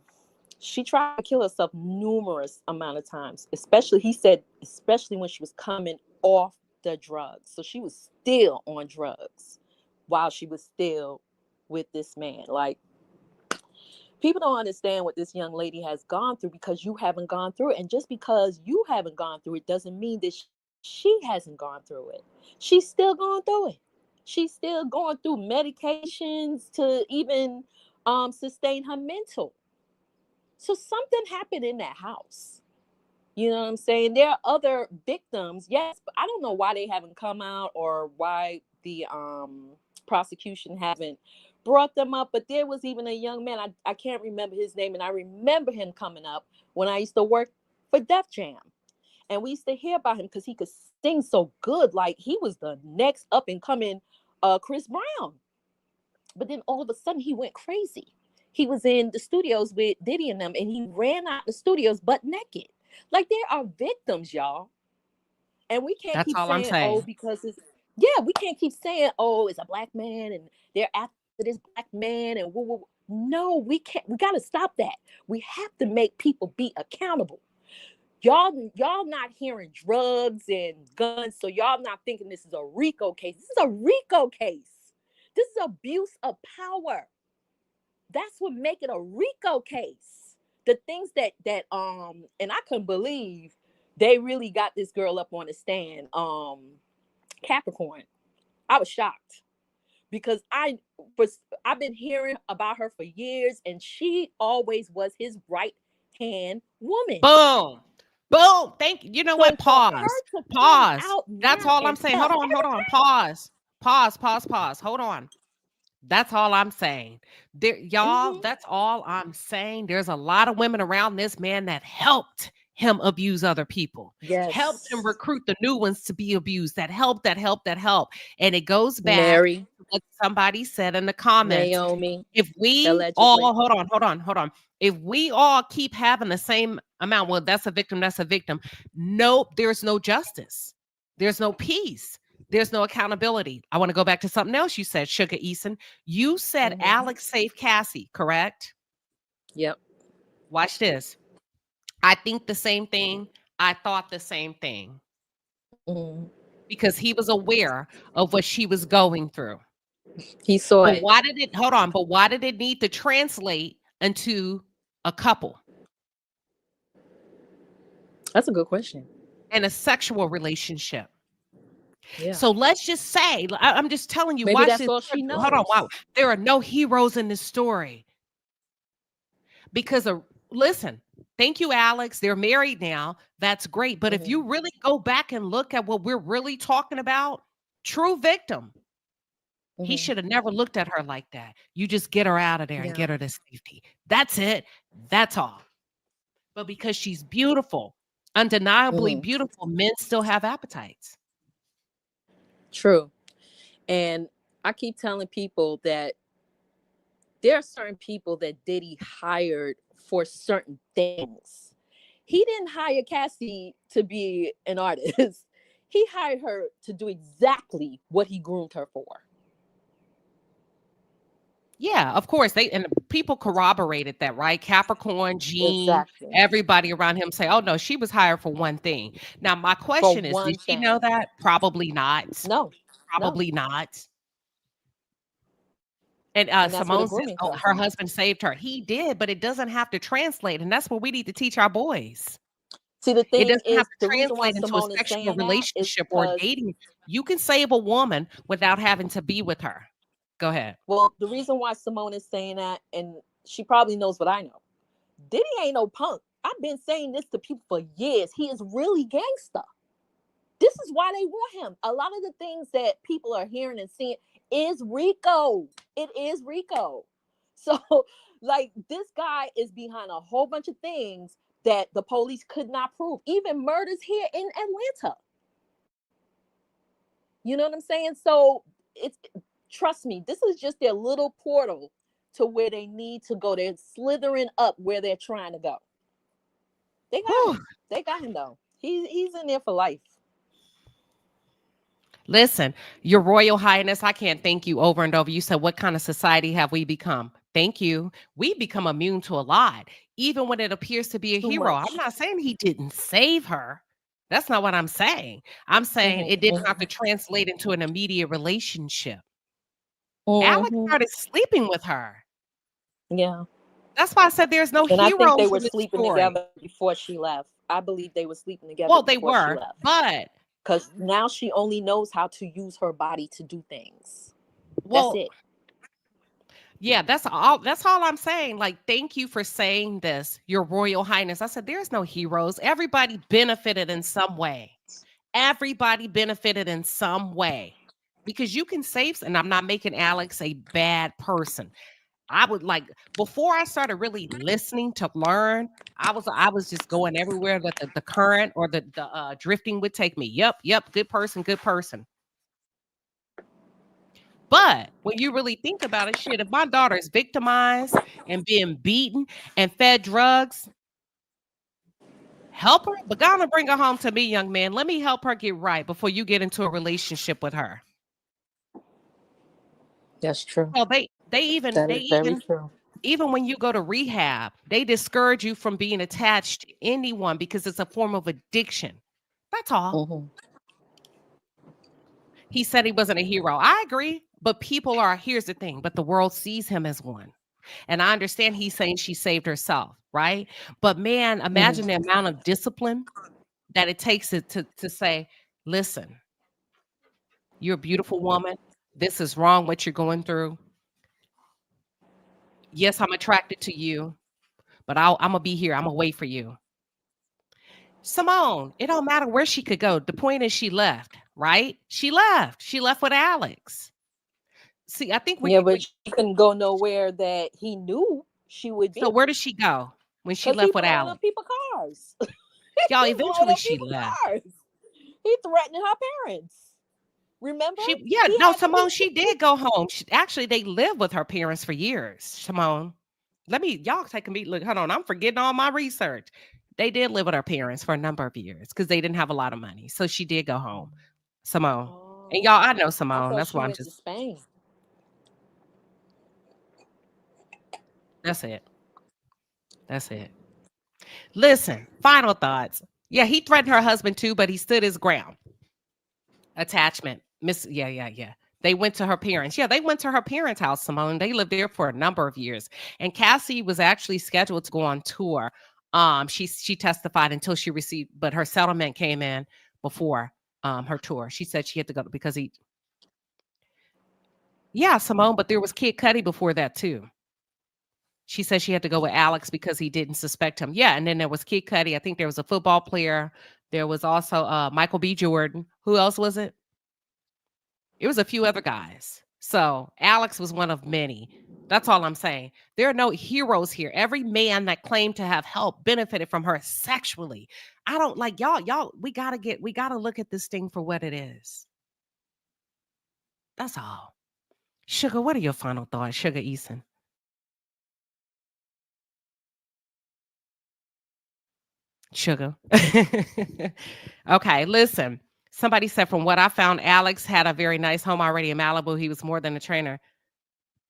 she tried to kill herself numerous amount of times, especially when she was coming off the drugs. So she was still on drugs while she was still with this man. Like, people don't understand what this young lady has gone through because you haven't gone through it. And just because you haven't gone through it doesn't mean that she hasn't gone through it. She's still going through it. She's still going through medications to even sustain her mental. So something happened in that house. You know what I'm saying? There are other victims, yes, but I don't know why they haven't come out or why the prosecution haven't brought them up. But there was even a young man, I can't remember his name, and I remember him coming up when I used to work for Def Jam. And we used to hear about him because he could sing so good. Like, he was the next up and coming Chris Brown. But then all of a sudden he went crazy. He was in the studios with Diddy and them, and he ran out the studios butt naked. Like, there are victims, y'all. And we can't keep saying, oh, because it's, yeah, we can't keep saying, oh, it's a black man and they're after this black man and woo, woo. No, we can't. We got to stop that. We have to make people be accountable. Y'all not hearing drugs and guns, so y'all not thinking this is a RICO case. This is a RICO case. This is abuse of power. That's what make it a RICO case. The things that and I couldn't believe they really got this girl up on the stand, Capricorn. I was shocked because I've been hearing about her for years, and she always was his right hand woman.
Boom. Boom. Thank you. You know what? Pause. That's all I'm saying. Hold on. Pause. Hold on. That's all I'm saying. Y'all, that's all I'm saying. There's a lot of women around this man that helped him abuse other people.
Yes.
Helped him recruit the new ones to be abused. That help. And it goes back
Mary,
to what somebody said in the comments.
Naomi.
If we
allegedly.
all hold on. If we all keep having the same amount, well, that's a victim. Nope, there's no justice. There's no peace. There's no accountability. I want to go back to something else you said, Sugar Eason. You said Alex saved Cassie, correct?
Yep.
Watch this. I think the same thing. I thought the same thing. Because he was aware of what she was going through.
He saw
but
it.
Why did it need to translate into a couple?
That's a good question.
And a sexual relationship.
Yeah.
So let's just say, I'm just telling you,
maybe
watch
that's
this.
all she knows.
Hold on, wow. There are no heroes in this story. Because listen, thank you, Alex. They're married now. That's great. But if you really go back and look at what we're really talking about, true victim. He should have never looked at her like that. You just get her out of there and get her to safety. That's it. That's all. But because she's beautiful, undeniably beautiful, men still have appetites.
True. And I keep telling people that there are certain people that Diddy hired for certain things. He didn't hire Cassie to be an artist. He hired her to do exactly what he groomed her for.
Yeah, of course. And people corroborated that, right? Capricorn, Gene,
Exactly.
Everybody around him say, oh no, she was hired for one thing. Now, my question is, did she know that? Probably not.
No.
Probably not. And Simone says, oh, her husband saved her. He did, but it doesn't have to translate. And that's what we need to teach our boys.
See, the thing
it doesn't
is,
have to
the reason why
translate into
Simone
a
is
sexual
saying
relationship
that is
or dating. You can save a woman without having to be with her. Go ahead.
Well, the reason why Simone is saying that, and she probably knows what I know, Diddy ain't no punk. I've been saying this to people for years. He is really gangsta. This is why they want him. A lot of the things that people are hearing and seeing is RICO. It is RICO. So, like, this guy is behind a whole bunch of things that the police could not prove. Even murders here in Atlanta. You know what I'm saying? So Trust me, this is just their little portal to where they need to go. They're slithering up where they're trying to go. They got him. They got him though. He's in there for life.
Listen, Your Royal Highness, I can't thank you over and over. You said, what kind of society have we become? Thank you. We become immune to a lot, even when it appears to be a
Too
hero.
much.
I'm not saying he didn't save her. That's not what I'm saying. I'm saying it didn't have to translate into an immediate relationship. Alex started sleeping with her.
Yeah.
That's why I said there's no
And I
heroes
think they were
in this
sleeping
story.
together before she left. I believe they were sleeping together
Well, they
before she
were,
left.
but
Because now she only knows how to use her body to do things.
well,
That's it.
yeah, that's all I'm saying. Like, thank you for saying this, Your Royal Highness. I said there's no heroes. Everybody benefited in some way. Everybody benefited in some way. Because you can save, and I'm not making Alex a bad person. I would like, before I started really listening to learn, I was just going everywhere that the current or the drifting would take me. Yep, good person, good person. But when you really think about it, shit, if my daughter is victimized and being beaten and fed drugs, help her, but gonna bring her home to me, young man. Let me help her get right before you get into a relationship with her.
That's true.
Well, they even
True.
even when you go to rehab, they discourage you from being attached to anyone because it's a form of addiction. That's all. He said he wasn't a hero. I agree, but people are, here's the thing, but the world sees him as one. And I understand he's saying she saved herself, right? But man, imagine the amount of discipline that it takes to say, listen, you're a beautiful woman. This is wrong what you're going through. Yes, I'm attracted to you, but I'm going to be here. I'm going to wait for you. Simone, it don't matter where she could go. The point is she left, right? She left. She left with Alex. See, I think
but she couldn't go nowhere that he knew she would be.
So where did she go when she left with Alex?
Up people's cars.
Y'all, eventually she left.
Cars. He threatened her parents. Remember?
Simone, she did go home. Actually, they lived with her parents for years. Simone, y'all take a meet. Look, hold on. I'm forgetting all my research. They did live with her parents for a number of years because they didn't have a lot of money. So she did go home. Simone. And y'all, I know Simone. That's why I'm just.
Spain.
That's it. That's it. Listen, final thoughts. Yeah, he threatened her husband too, but he stood his ground. Attachment. Yeah. They went to her parents. Yeah, they went to her parents' house, Simone. They lived there for a number of years. And Cassie was actually scheduled to go on tour. She testified until she received, but her settlement came in before her tour. She said she had to go because Simone, but there was Kid Cudi before that too. She said she had to go with Alex because he didn't suspect him. Yeah, and then there was Kid Cudi. I think there was a football player. There was also Michael B. Jordan. Who else was it? It was a few other guys. So Alex was one of many. That's all I'm saying. There are no heroes here. Every man that claimed to have help benefited from her sexually. I don't like y'all. We gotta look at this thing for what it is. That's all. Sugar, what are your final thoughts? Sugar Eason. Sugar. Okay, listen. Somebody said, from what I found, Alex had a very nice home already in Malibu. He was more than a trainer.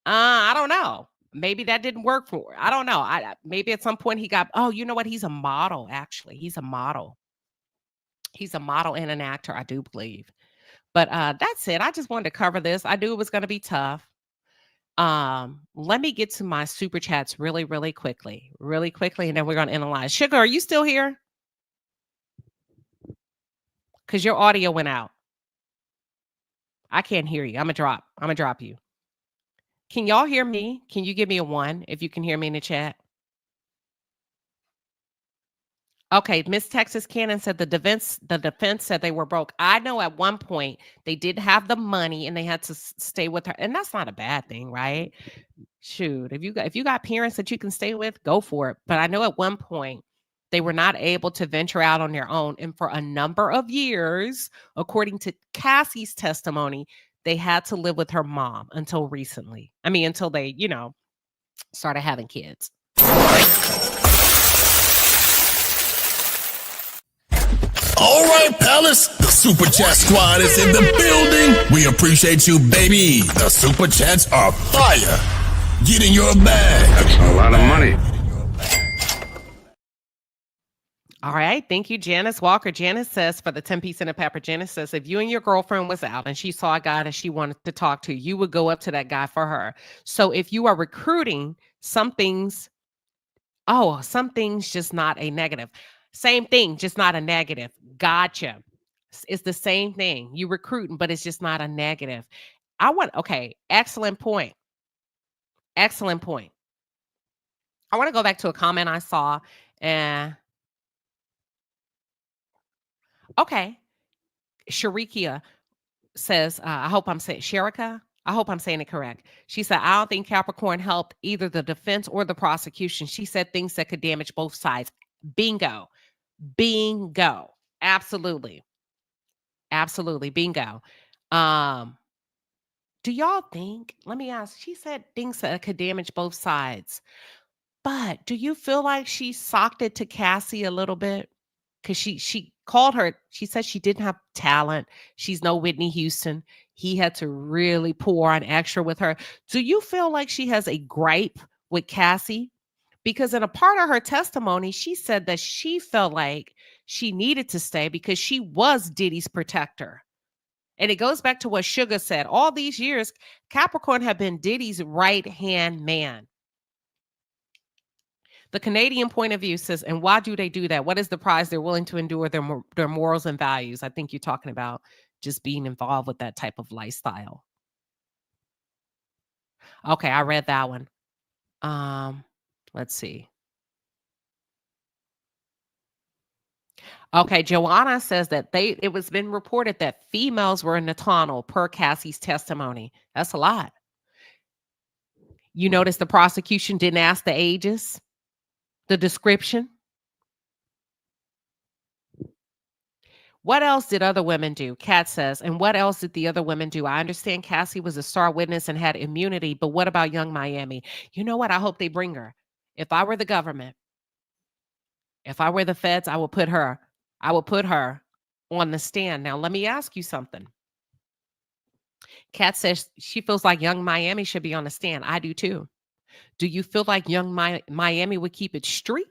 I don't know. Maybe that didn't work for her. I don't know. Maybe at some point he got, you know what? He's a model, actually. He's a model. He's a model and an actor, I do believe. But that's it. I just wanted to cover this. I knew it was going to be tough. Let me get to my super chats really, really quickly, and then we're going to analyze. Sugar, are you still here? Because your audio went out. I can't hear you. I'm gonna drop you. Can y'all hear me? Can you give me a 1 if you can hear me in the chat? Okay, Miss Texas Cannon said the defense said they were broke. I know at one point they did have the money and they had to stay with her, and that's not a bad thing, right? Shoot, if you got parents that you can stay with, go for it. But I know at one point they were not able to venture out on their own, and for a number of years, according to Cassie's testimony, they had to live with her mom until recently. I mean, until they, started having kids.
All right, Palace, the Super Chat Squad is in the building. We appreciate you, baby. The Super Chats are fire. Get in your bag.
That's a lot of money.
All right. Thank you, Janice Walker. Janice says, for the 10-piece and a pepper, Janice says, if you and your girlfriend was out and she saw a guy that she wanted to talk to, you would go up to that guy for her. So if you are recruiting, some things just not a negative. Same thing, just not a negative. Gotcha. It's the same thing. You recruiting, but it's just not a negative. Excellent point. Excellent point. I want to go back to a comment I saw. Okay. Sharikia says, I hope I'm saying it correct. She said, I don't think Capricorn helped either the defense or the prosecution. She said things that could damage both sides. Bingo. Absolutely. Bingo. Do y'all think, let me ask, she said things that could damage both sides, but do you feel like she socked it to Cassie a little bit? Because she called her, she said she didn't have talent. She's no Whitney Houston. He had to really pour on extra with her. Do you feel like she has a gripe with Cassie? Because in a part of her testimony, she said that she felt like she needed to stay because she was Diddy's protector. And it goes back to what Sugar said. All these years, Capricorn had been Diddy's right-hand man. The Canadian point of view says, and why do they do that? What is the price they're willing to endure their morals and values? I think you're talking about just being involved with that type of lifestyle. Okay, I read that one. Let's see. Okay, Joanna says that it was been reported that females were in the tunnel per Cassie's testimony. That's a lot. You notice the prosecution didn't ask the ages, the description. What else did other women do? Kat says, and what else did the other women do? I understand Cassie was a star witness and had immunity, but what about Young Miami? You know what? I hope they bring her. If I were the government, if I were the feds, I would put her on the stand. Now, let me ask you something. Kat says she feels like Young Miami should be on the stand. I do too. Do you feel like Young Miami would keep it street?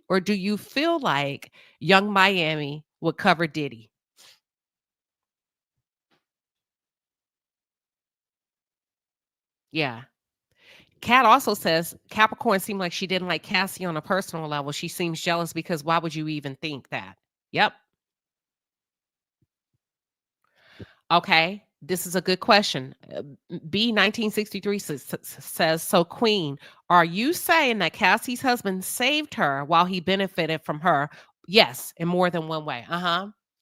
Or do you feel like Young Miami would cover Diddy? Yeah. Kat also says Capricorn seemed like she didn't like Cassie on a personal level. She seems jealous because why would you even think that? Yep. Okay. This is a good question. B1963 says, so Queen, are you saying that Cassie's husband saved her while he benefited from her? Yes, in more than one way.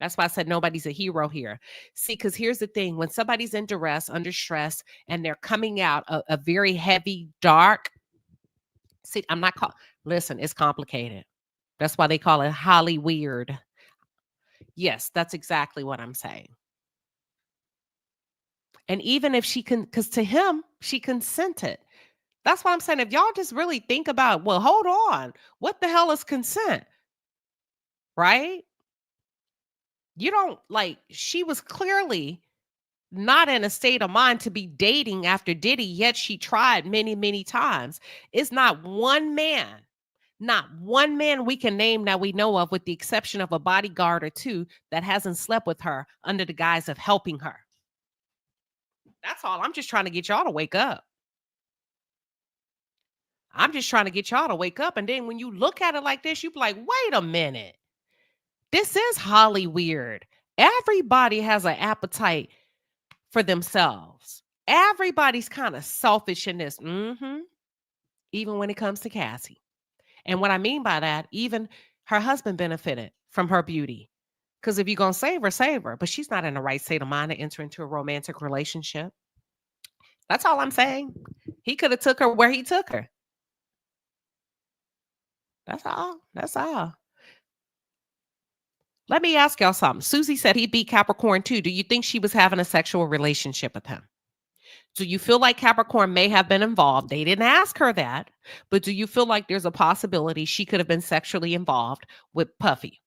That's why I said nobody's a hero here. See, because here's the thing. When somebody's in duress, under stress, and they're coming out a very heavy, dark, see, listen, it's complicated. That's why they call it Holly weird. Yes, that's exactly what I'm saying. And even if she can, because to him, she consented. That's why I'm saying, if y'all just really think about, well, hold on, what the hell is consent? Right? You don't she was clearly not in a state of mind to be dating after Diddy, yet she tried many, many times. It's not one man we can name that we know of, with the exception of a bodyguard or two, that hasn't slept with her under the guise of helping her. That's all. I'm just trying to get y'all to wake up. And then when you look at it like this, you be like, wait a minute. This is Holly weird. Everybody has an appetite for themselves. Everybody's kind of selfish in this. Even when it comes to Cassie. And what I mean by that, even her husband benefited from her beauty. Because if you're going to save her, save her. But she's not in the right state of mind to enter into a romantic relationship. That's all I'm saying. He could have took her where he took her. That's all. Let me ask y'all something. Susie said he beat Capricorn too. Do you think she was having a sexual relationship with him? Do you feel like Capricorn may have been involved? They didn't ask her that, but do you feel like there's a possibility she could have been sexually involved with Puffy?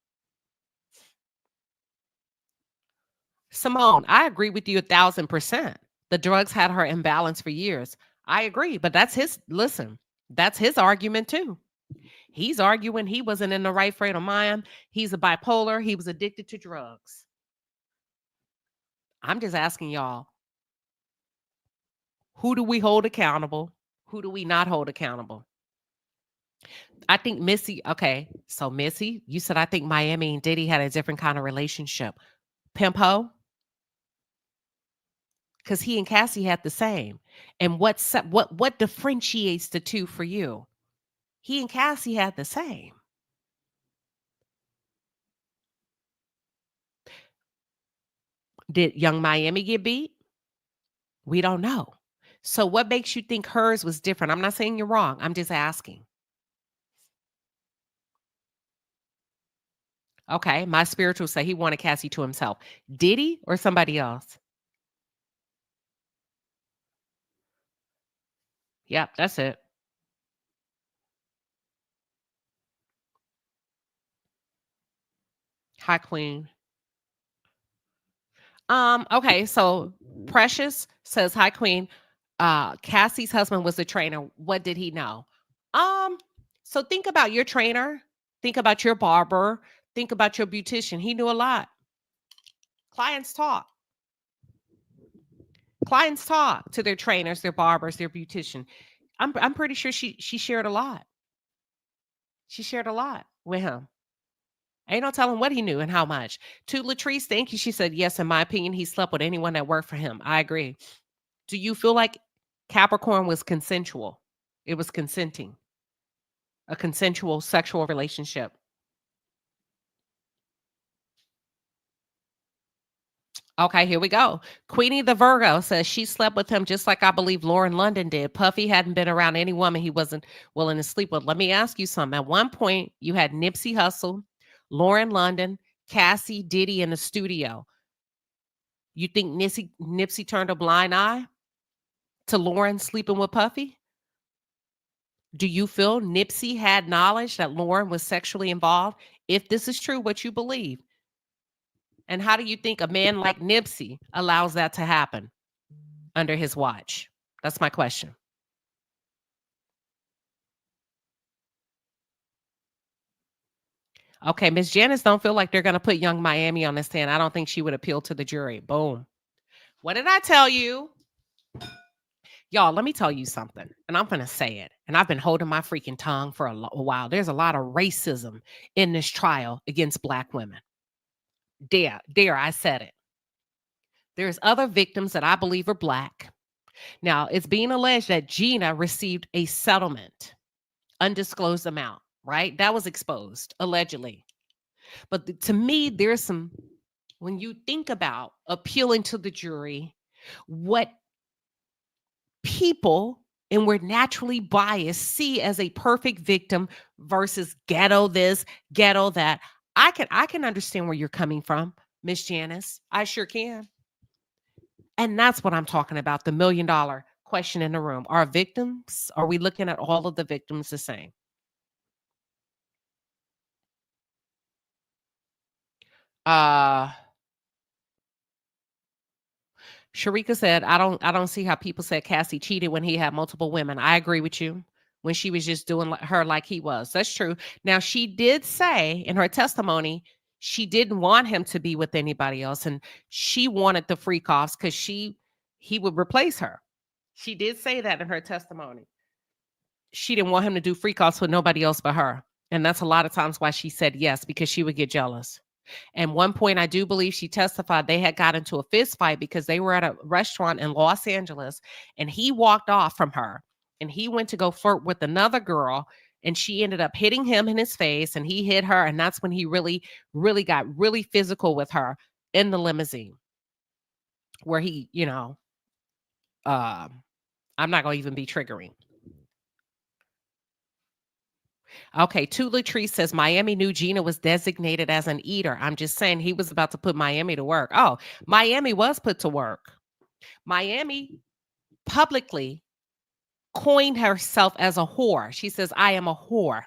Simone, I agree with you 1,000%. The drugs had her imbalanced for years. I agree, but that's his argument too. He's arguing he wasn't in the right frame of mind. He's a bipolar. He was addicted to drugs. I'm just asking y'all, who do we hold accountable? Who do we not hold accountable? I think Missy, okay, so Missy, you said I think Miami and Diddy had a different kind of relationship. Pimpo? Because he and Cassie had the same. And what differentiates the two for you? He and Cassie had the same. Did Young Miami get beat? We don't know. So what makes you think hers was different? I'm not saying you're wrong. I'm just asking. Okay, my spiritual say he wanted Cassie to himself. Did he or somebody else? Yep, that's it. Hi, Queen. Okay, so Precious says, hi, Queen. Cassie's husband was a trainer. What did he know? So think about your trainer, think about your barber, think about your beautician. He knew a lot. Clients talk. Clients talk to their trainers, their barbers, their beautician. I'm pretty sure she shared a lot. She shared a lot with him. Ain't no telling what he knew and how much. To Latrice, thank you. She said, yes, in my opinion, he slept with anyone that worked for him. I agree. Do you feel like Capricorn was consensual? It was consenting. A consensual sexual relationship. Okay, here we go. Queenie the Virgo says she slept with him just like I believe Lauren London did. Puffy hadn't been around any woman he wasn't willing to sleep with. Let me ask you something. At one point, you had Nipsey Hussle, Lauren London, Cassie, Diddy in the studio. You think Nipsey turned a blind eye to Lauren sleeping with Puffy? Do you feel Nipsey had knowledge that Lauren was sexually involved? If this is true, what you believe? And how do you think a man like Nipsey allows that to happen under his watch? That's my question. Okay, Miss Janice don't feel like they're going to put Young Miami on the stand. I don't think she would appeal to the jury. Boom. What did I tell you? Y'all, let me tell you something, and I'm going to say it. And I've been holding my freaking tongue for a while. There's a lot of racism in this trial against Black women. There, I said it. There's other victims that I believe are Black. Now, it's being alleged that Gina received a settlement, undisclosed amount, right? That was exposed, allegedly. But to me, there's some, when you think about appealing to the jury, what people, and we're naturally biased, see as a perfect victim versus ghetto this, ghetto that. I can understand where you're coming from, Miss Janice. I sure can. And that's what I'm talking about, the $1 million question in the room. Are we looking at all of the victims the same? Sharika said, I don't see how people said Cassie cheated when he had multiple women. I agree with you. When she was just doing her like he was. That's true. Now, she did say in her testimony, she didn't want him to be with anybody else. And she wanted the freak offs because he would replace her. She did say that in her testimony. She didn't want him to do freak offs with nobody else but her. And that's a lot of times why she said yes, because she would get jealous. And one point, I do believe she testified they had got into a fist fight because they were at a restaurant in Los Angeles and he walked off from her and he went to go flirt with another girl and she ended up hitting him in his face and he hit her. And that's when he really, really got really physical with her in the limousine where he, I'm not going to even be triggering. Okay, Tula Tree says Miami knew Gina was designated as an eater. I'm just saying he was about to put Miami to work. Oh, Miami was put to work. Miami publicly coined herself as a whore. She says, I am a whore.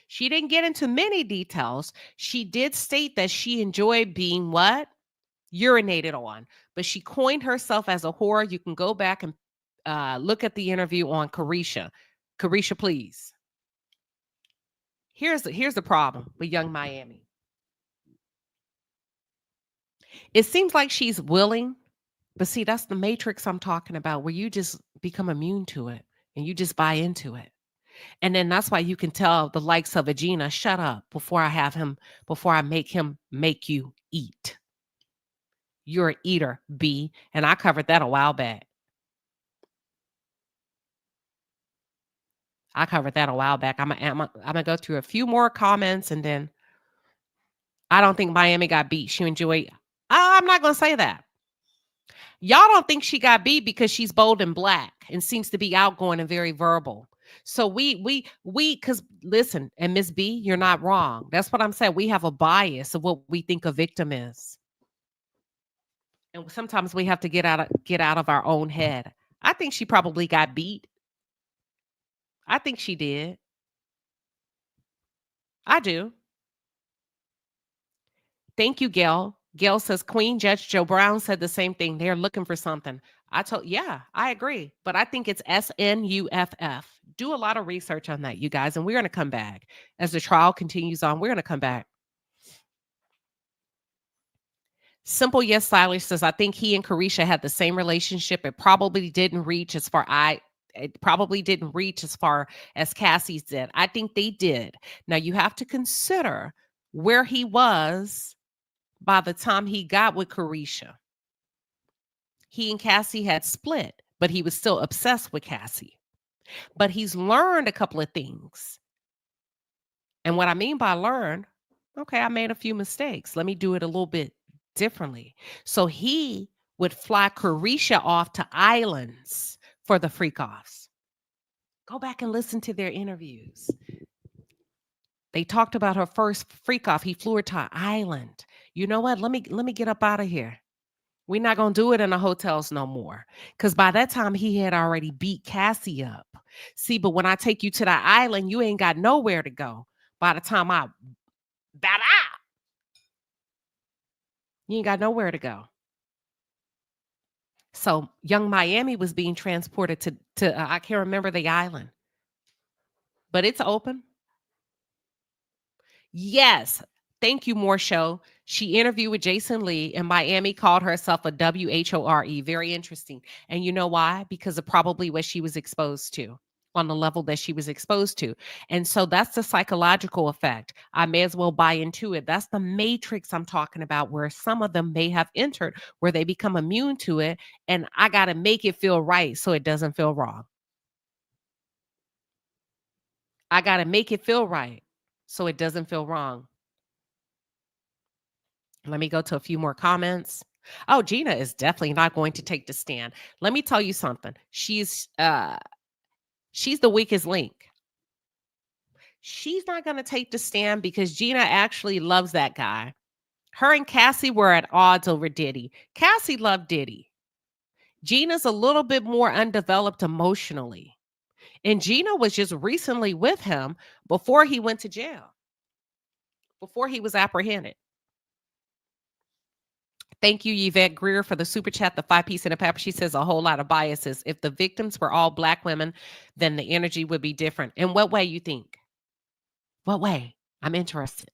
She didn't get into many details. She did state that she enjoyed being what? Urinated on. But she coined herself as a whore. You can go back and look at the interview on Carisha. Carisha, please. Here's the problem with Young Miami. It seems like she's willing, but see, that's the matrix I'm talking about, where you just become immune to it and you just buy into it. And then that's why you can tell the likes of Agena, shut up before I make him make you eat. You're an eater, B. And I covered that a while back. I'm gonna go through a few more comments, and then I don't think Miami got beat. She enjoyed. I'm not gonna say that. Y'all don't think she got beat because she's bold and black and seems to be outgoing and very verbal. So we because listen, and Miss B, you're not wrong. That's what I'm saying. We have a bias of what we think a victim is. And sometimes we have to get out of our own head. I think she probably got beat. I think she did. I do. Thank you, Gail. Gail says Queen Judge Joe Brown said the same thing. They're looking for something. Yeah, I agree. But I think it's SNUFF. Do a lot of research on that, you guys. And we're going to come back. As the trial continues on, we're going to come back. Simple Yes Stylish says, I think he and Carisha had the same relationship. It probably didn't reach as far as Cassie's did. I think they did. Now you have to consider where he was by the time he got with Carisha. He and Cassie had split, but he was still obsessed with Cassie. But he's learned a couple of things. And what I mean by learn, okay, I made a few mistakes. Let me do it a little bit differently. So he would fly Carisha off to islands for the freak-offs. Go back and listen to their interviews. They talked about her first freak-off. He flew her to an island. You know what? Let me get up out of here. We're not going to do it in the hotels no more. Because by that time, he had already beat Cassie up. See, but when I take you to that island, you ain't got nowhere to go. By the time you ain't got nowhere to go. So Young Miami was being transported to I can't remember the island. But it's open. Yes. Thank you, More Show. She interviewed with Jason Lee, and Miami called herself a WHORE. Very interesting. And you know why? Because of probably what she was exposed to, on the level that she was exposed to. And so that's the psychological effect. I may as well buy into it. That's the matrix I'm talking about, where some of them may have entered, where they become immune to it. And I got to make it feel right so it doesn't feel wrong. I got to make it feel right so it doesn't feel wrong. Let me go to a few more comments. Oh, Gina is definitely not going to take the stand. Let me tell you something. She's the weakest link. She's not going to take the stand because Gina actually loves that guy. Her and Cassie were at odds over Diddy. Cassie loved Diddy. Gina's a little bit more undeveloped emotionally. And Gina was just recently with him before he went to jail, before he was apprehended. Thank you, Yvette Greer, for the super chat, the 5-piece and a pepper. She says a whole lot of biases. If the victims were all black women, then the energy would be different. In what way you think? What way? I'm interested.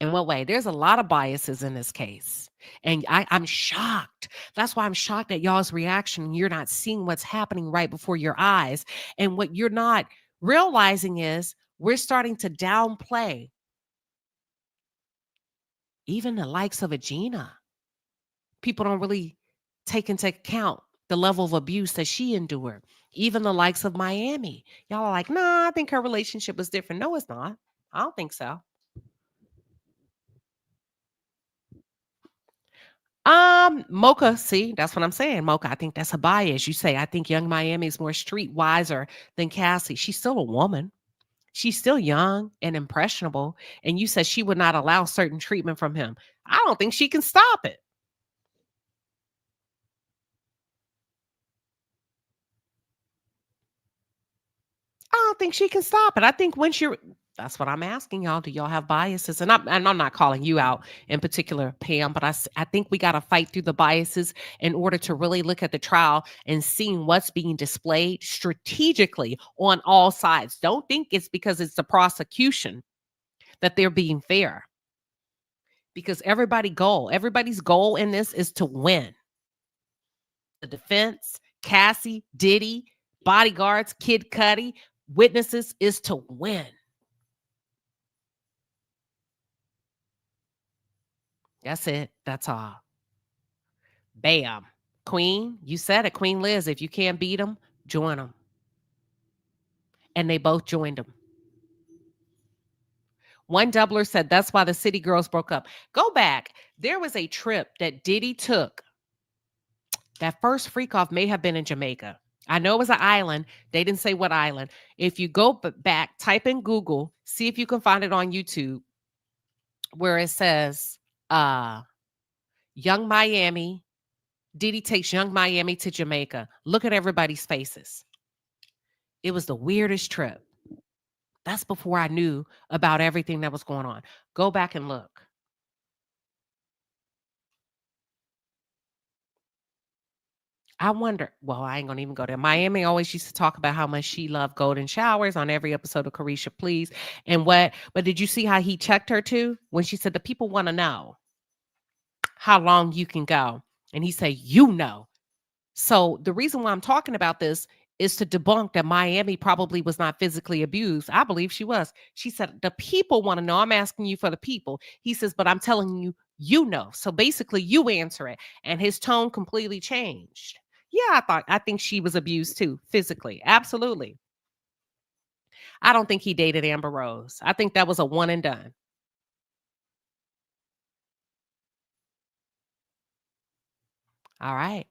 In what way? There's a lot of biases in this case. And I'm shocked. That's why I'm shocked at y'all's reaction. You're not seeing what's happening right before your eyes. And what you're not realizing is we're starting to downplay even the likes of Agena. People don't really take into account the level of abuse that she endured. Even the likes of Miami. Y'all are like, nah, I think her relationship was different. No, it's not. I don't think so. Mocha, see, that's what I'm saying. Mocha, I think that's a bias. You say, I think Young Miami is more street wiser than Cassie. She's still a woman. She's still young and impressionable. And you said she would not allow certain treatment from him. I don't think she can stop it. I don't think she can stop it. I think once you're, that's what I'm asking y'all. Do y'all have biases? And I'm not calling you out in particular, Pam, but I think we got to fight through the biases in order to really look at the trial and seeing what's being displayed strategically on all sides. Don't think it's because it's the prosecution that they're being fair. Because everybody's goal in this is to win. The defense, Cassie, Diddy, bodyguards, Kid Cudi, witnesses is to win. That's it. That's all. Bam. Queen, you said it. Queen Liz, if you can't beat them, join them. And they both joined them. One doubler said that's why the City Girls broke up. Go back. There was a trip that Diddy took. That first freak off may have been in Jamaica. I know it was an island. They didn't say what island. If you go back, type in Google, see if you can find it on YouTube, where it says Young Miami. Diddy takes Young Miami to Jamaica. Look at everybody's faces. It was the weirdest trip. That's before I knew about everything that was going on. Go back and look. I wonder, well, I ain't gonna even go there. Miami always used to talk about how much she loved golden showers on every episode of Carisha Please. And but did you see how he checked her too? When she said, the people want to know how long you can go. And he said, you know. So the reason why I'm talking about this is to debunk that Miami probably was not physically abused. I believe she was. She said, the people want to know. I'm asking you for the people. He says, but I'm telling you, you know. So basically you answer it. And his tone completely changed. Yeah, I think she was abused too, physically. Absolutely. I don't think he dated Amber Rose. I think that was a one and done. All right.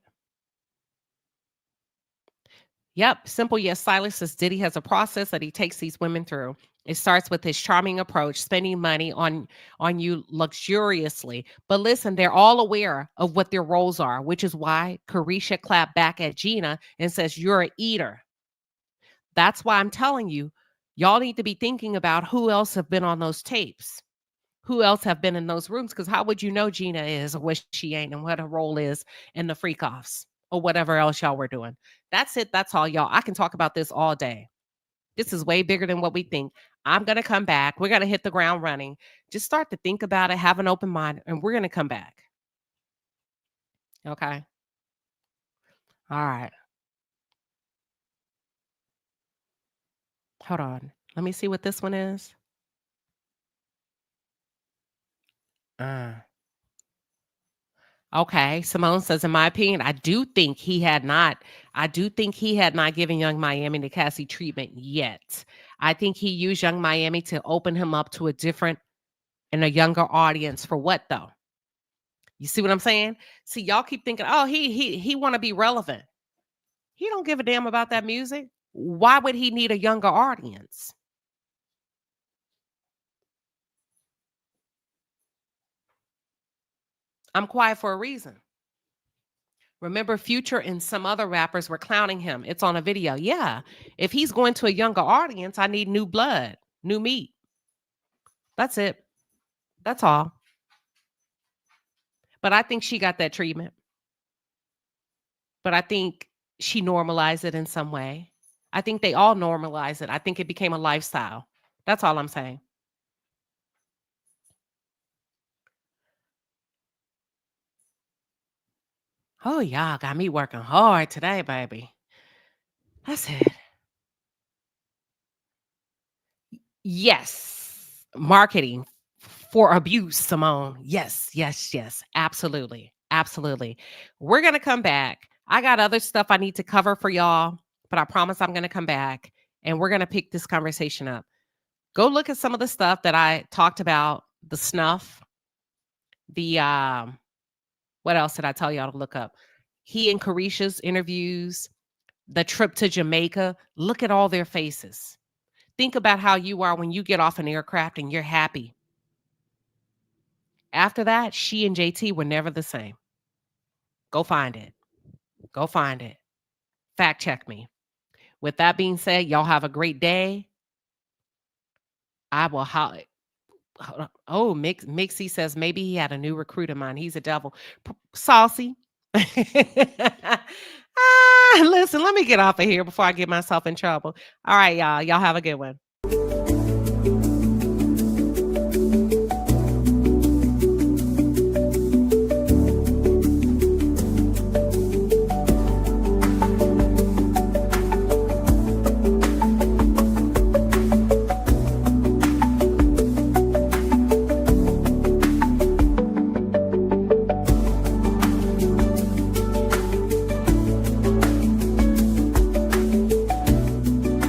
Yep. Simple yes. Silas says Diddy has a process that he takes these women through. It starts with his charming approach, spending money on you luxuriously. But listen, they're all aware of what their roles are, which is why Carisha clapped back at Gina and says, you're an eater. That's why I'm telling you, y'all need to be thinking about who else have been on those tapes. Who else have been in those rooms? Because how would you know Gina is or what she ain't and what her role is in the freak offs or whatever else y'all were doing? That's it. That's all, y'all. I can talk about this all day. This is way bigger than what we think. I'm going to come back. We're going to hit the ground running. Just start to think about it. Have an open mind. And we're going to come back. Okay. All right. Hold on. Let me see what this one is. Okay. Simone says, in my opinion, I do think he had not given Young Miami the Cassie treatment yet. I think he used Young Miami to open him up to a different and a younger audience. For what though? You see what I'm saying? See, y'all keep thinking, oh, he want to be relevant. He don't give a damn about that music. Why would he need a younger audience? I'm quiet for a reason. Remember, Future and some other rappers were clowning him. It's on a video. Yeah. If he's going to a younger audience, I need new blood, new meat. That's it. That's all. But I think she got that treatment. But I think she normalized it in some way. I think they all normalize it. I think it became a lifestyle. That's all I'm saying. Oh, y'all got me working hard today, baby. That's it. Yes. Marketing for abuse, Simone. Yes, yes, yes. Absolutely. Absolutely. We're going to come back. I got other stuff I need to cover for y'all, but I promise I'm going to come back and we're going to pick this conversation up. Go look at some of the stuff that I talked about, the snuff, the, what else did I tell y'all to look up? He and Carisha's interviews, the trip to Jamaica. Look at all their faces. Think about how you are when you get off an aircraft and you're happy. After that, she and JT were never the same. Go find it. Go find it. Fact check me. With that being said, y'all have a great day. I will holler. Oh, Mixie says maybe he had a new recruit in mind. He's a devil. Saucy. Listen, let me get off of here before I get myself in trouble. All right, y'all. Y'all have a good one.